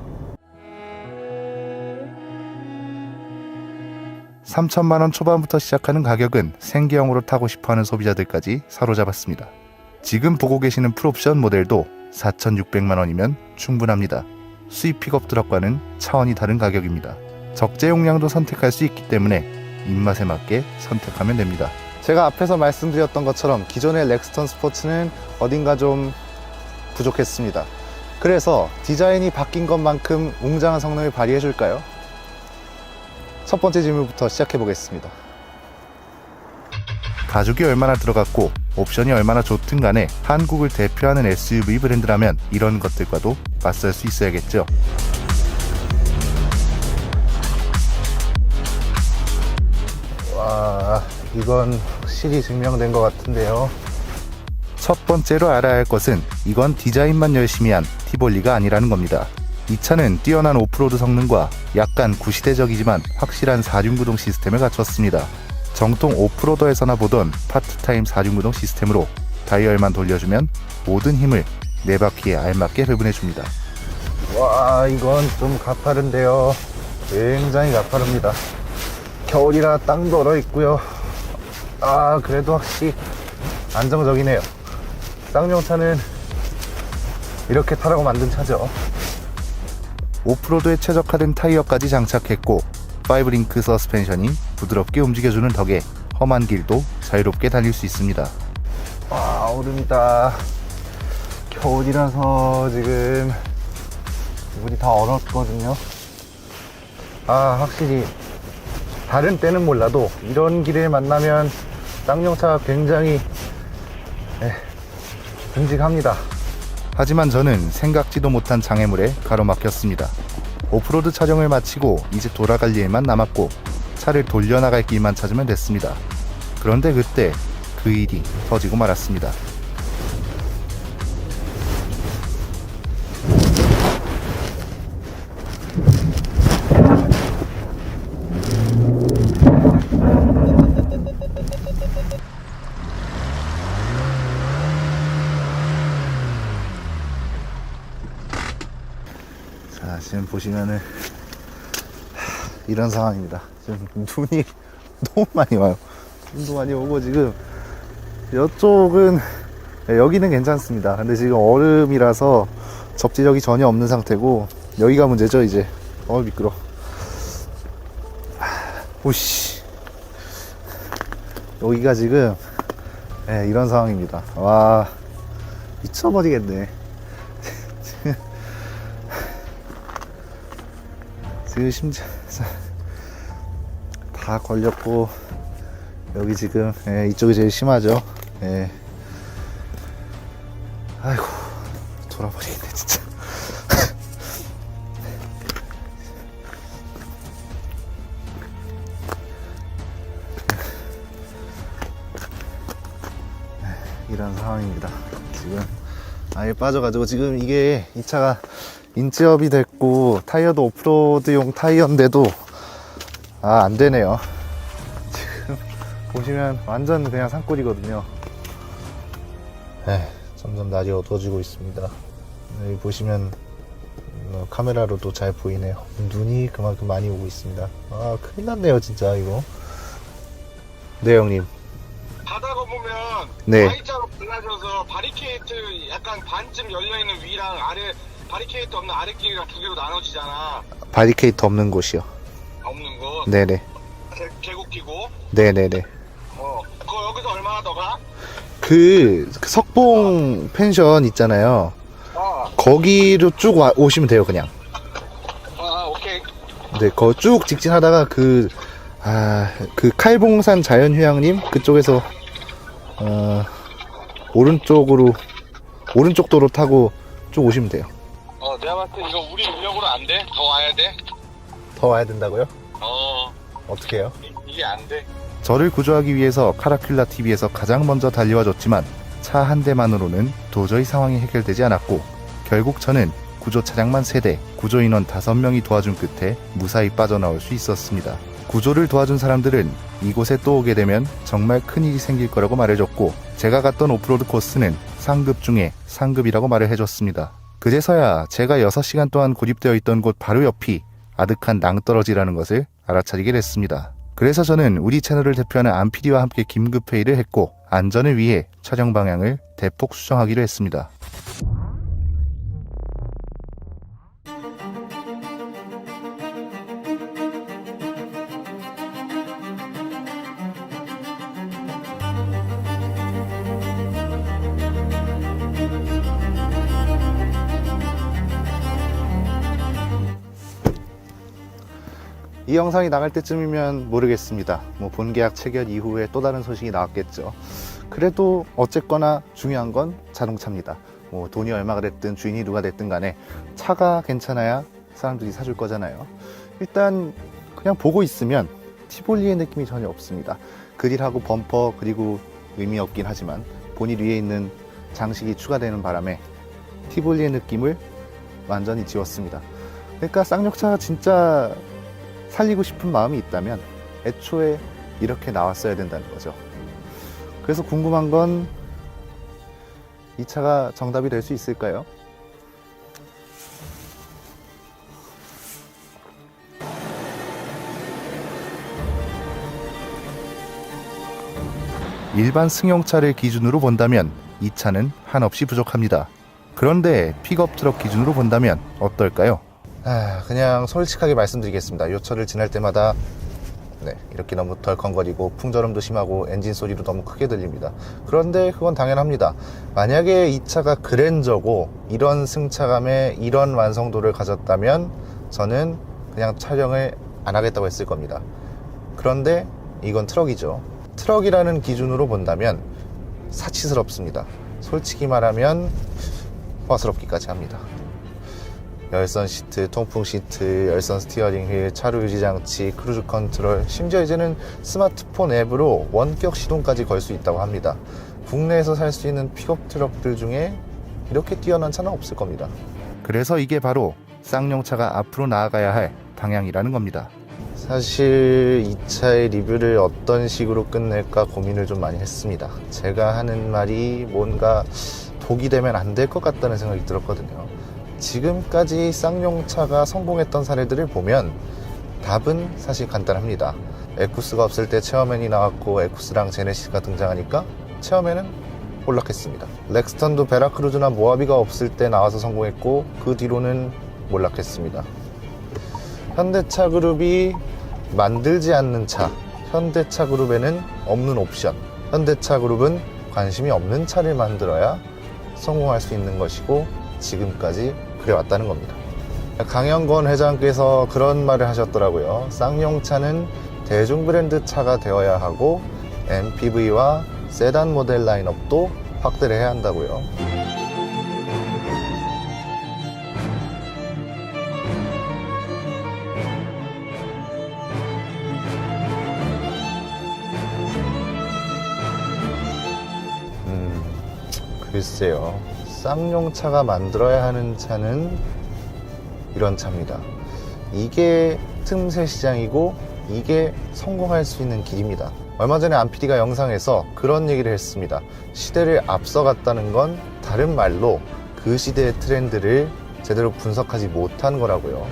3천만원 초반부터 시작하는 가격은 생계형으로 타고 싶어하는 소비자들까지 사로잡았습니다. 지금 보고 계시는 풀옵션 모델도 4,600만원이면 충분합니다. 수입 픽업 트럭과는 차원이 다른 가격입니다. 적재 용량도 선택할 수 있기 때문에 입맛에 맞게 선택하면 됩니다. 제가 앞에서 말씀드렸던 것처럼 기존의 렉스턴 스포츠는 어딘가 좀 부족했습니다. 그래서 디자인이 바뀐 것만큼 웅장한 성능을 발휘해 줄까요? 첫 번째 질문부터 시작해 보겠습니다. 가죽이 얼마나 들어갔고 옵션이 얼마나 좋든 간에 한국을 대표하는 SUV 브랜드라면 이런 것들과도 맞설 수 있어야겠죠. 와, 이건 확실히 증명된 것 같은데요. 첫 번째로 알아야 할 것은 이건 디자인만 열심히 한 티볼리가 아니라는 겁니다. 이 차는 뛰어난 오프로드 성능과 약간 구시대적이지만 확실한 4륜구동 시스템을 갖췄습니다. 정통 오프로더에서나 보던 파트타임 4륜구동 시스템으로 다이얼만 돌려주면 모든 힘을 네 바퀴에 알맞게 배분해줍니다. 와, 이건 좀 가파른데요. 굉장히 가파릅니다. 겨울이라 땅도 얼어있고요. 그래도 확실히 안정적이네요. 쌍용차는 이렇게 타라고 만든 차죠. 오프로드에 최적화된 타이어까지 장착했고 5링크 서스펜션이 부드럽게 움직여주는 덕에 험한 길도 자유롭게 달릴 수 있습니다. 얼음이다. 겨울이라서 지금 물이 다 얼었거든요. 확실히 다른 때는 몰라도 이런 길을 만나면 쌍용차가 굉장히 듬직합니다. 하지만 저는 생각지도 못한 장애물에 가로막혔습니다. 오프로드 촬영을 마치고 이제 돌아갈 일만 남았고 차를 돌려나갈 길만 찾으면 됐습니다. 그런데 그때 그 일이 터지고 말았습니다. 자, 지금 보시면은 이런 상황입니다. 지금 눈이 너무 많이 와요. 눈도 많이 오고 지금 이쪽은 여기는 괜찮습니다. 근데 지금 얼음이라서 접지력이 전혀 없는 상태고 여기가 문제죠. 이제 미끄러. 오씨, 여기가 지금 이런 상황입니다. 와, 미쳐버리겠네. 지금 심지어 다 걸렸고 여기 지금 이쪽이 제일 심하죠. 아이고, 돌아버리겠네 진짜. 이런 상황입니다. 지금 아예 빠져가지고 지금 이게 이 차가 인지업이 됐고 타이어도 오프로드용 타이어인데도 안 되네요. 지금 보시면 완전 그냥 산골이거든요. 점점 날이 어두워지고 있습니다. 여기 보시면 카메라로도 잘 보이네요. 눈이 그만큼 많이 오고 있습니다. 큰일 났네요 진짜 이거. 네 형님. 바다가 보면 네. Y자로 갈라져서 바리케이트 약간 반쯤 열려있는 위랑 아래 바리케이트 없는 아랫길이랑 두 개로 나눠지잖아. 바리케이트 없는 곳이요. 없는 곳. 네네. 계곡 끼고. 네네네. 그거 여기서 얼마나 더 가? 그 석봉 펜션 있잖아요. 거기로 쭉 오시면 돼요 그냥. 오케이. 네, 거 쭉 직진하다가 그 칼봉산 자연휴양림 그쪽에서 오른쪽 도로 타고 쭉 오시면 돼요. 내가 봤을 때 이거 우리 인력으로 안 돼? 더 와야 돼? 더 와야 된다고요? 어떻게 해요? 이게 안 돼. 저를 구조하기 위해서 카라큘라 TV에서 가장 먼저 달려와줬지만 차 한 대만으로는 도저히 상황이 해결되지 않았고 결국 저는 구조 차량만 3대, 구조 인원 5명이 도와준 끝에 무사히 빠져나올 수 있었습니다. 구조를 도와준 사람들은 이곳에 또 오게 되면 정말 큰일이 생길 거라고 말해줬고 제가 갔던 오프로드 코스는 상급 중에 상급이라고 말을 해줬습니다. 그제서야 제가 6시간 동안 고립되어 있던 곳 바로 옆이 아득한 낭떠러지라는 것을 알아차리게 됐습니다. 그래서 저는 우리 채널을 대표하는 안PD와 함께 긴급회의를 했고 안전을 위해 촬영 방향을 대폭 수정하기로 했습니다. 이 영상이 나갈 때쯤이면 모르겠습니다. 뭐 본계약 체결 이후에 또 다른 소식이 나왔겠죠. 그래도 어쨌거나 중요한 건 자동차입니다. 뭐 돈이 얼마가 됐든 주인이 누가 됐든 간에 차가 괜찮아야 사람들이 사줄 거잖아요. 일단 그냥 보고 있으면 티볼리의 느낌이 전혀 없습니다. 그릴하고 범퍼 그리고 의미 없긴 하지만 본일 위에 있는 장식이 추가되는 바람에 티볼리의 느낌을 완전히 지웠습니다. 그러니까 쌍욕차가 진짜 살리고 싶은 마음이 있다면 애초에 이렇게 나왔어야 된다는 거죠. 그래서 궁금한 건 이 차가 정답이 될 수 있을까요? 일반 승용차를 기준으로 본다면 이 차는 한없이 부족합니다. 그런데 픽업 트럭 기준으로 본다면 어떨까요? 그냥 솔직하게 말씀드리겠습니다. 요 차를 지날 때마다 이렇게 너무 덜컹거리고 풍절음도 심하고 엔진 소리도 너무 크게 들립니다. 그런데 그건 당연합니다. 만약에 이 차가 그랜저고 이런 승차감에 이런 완성도를 가졌다면 저는 그냥 촬영을 안 하겠다고 했을 겁니다. 그런데 이건 트럭이죠. 트럭이라는 기준으로 본다면 사치스럽습니다. 솔직히 말하면 화스럽기까지 합니다. 열선 시트, 통풍 시트, 열선 스티어링 휠, 차로 유지 장치, 크루즈 컨트롤, 심지어 이제는 스마트폰 앱으로 원격 시동까지 걸 수 있다고 합니다. 국내에서 살 수 있는 픽업 트럭들 중에 이렇게 뛰어난 차는 없을 겁니다. 그래서 이게 바로 쌍용차가 앞으로 나아가야 할 방향이라는 겁니다. 사실 이 차의 리뷰를 어떤 식으로 끝낼까 고민을 좀 많이 했습니다. 제가 하는 말이 뭔가 독이 되면 안 될 것 같다는 생각이 들었거든요. 지금까지 쌍용차가 성공했던 사례들을 보면 답은 사실 간단합니다. 에쿠스가 없을 때 체어맨이 나왔고 에쿠스랑 제네시스가 등장하니까 체어맨은 몰락했습니다. 렉스턴도 베라크루즈나 모하비가 없을 때 나와서 성공했고 그 뒤로는 몰락했습니다. 현대차 그룹이 만들지 않는 차, 현대차 그룹에는 없는 옵션, 현대차 그룹은 관심이 없는 차를 만들어야 성공할 수 있는 것이고 지금까지 그래왔다는 겁니다. 강영건 회장께서 그런 말을 하셨더라고요. 쌍용차는 대중 브랜드 차가 되어야 하고 MPV와 세단 모델 라인업도 확대를 해야 한다고요. 글쎄요. 쌍용차가 만들어야 하는 차는 이런 차입니다. 이게 틈새 시장이고 이게 성공할 수 있는 길입니다. 얼마 전에 안PD가 영상에서 그런 얘기를 했습니다. 시대를 앞서갔다는 건 다른 말로 그 시대의 트렌드를 제대로 분석하지 못한 거라고요.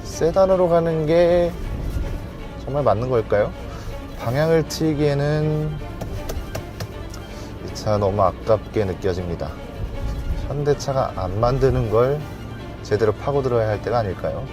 세단으로 가는 게 정말 맞는 걸까요? 방향을 틀기에는 이 차 너무 아깝게 느껴집니다. 현대차가 안 만드는 걸 제대로 파고들어야 할 때가 아닐까요?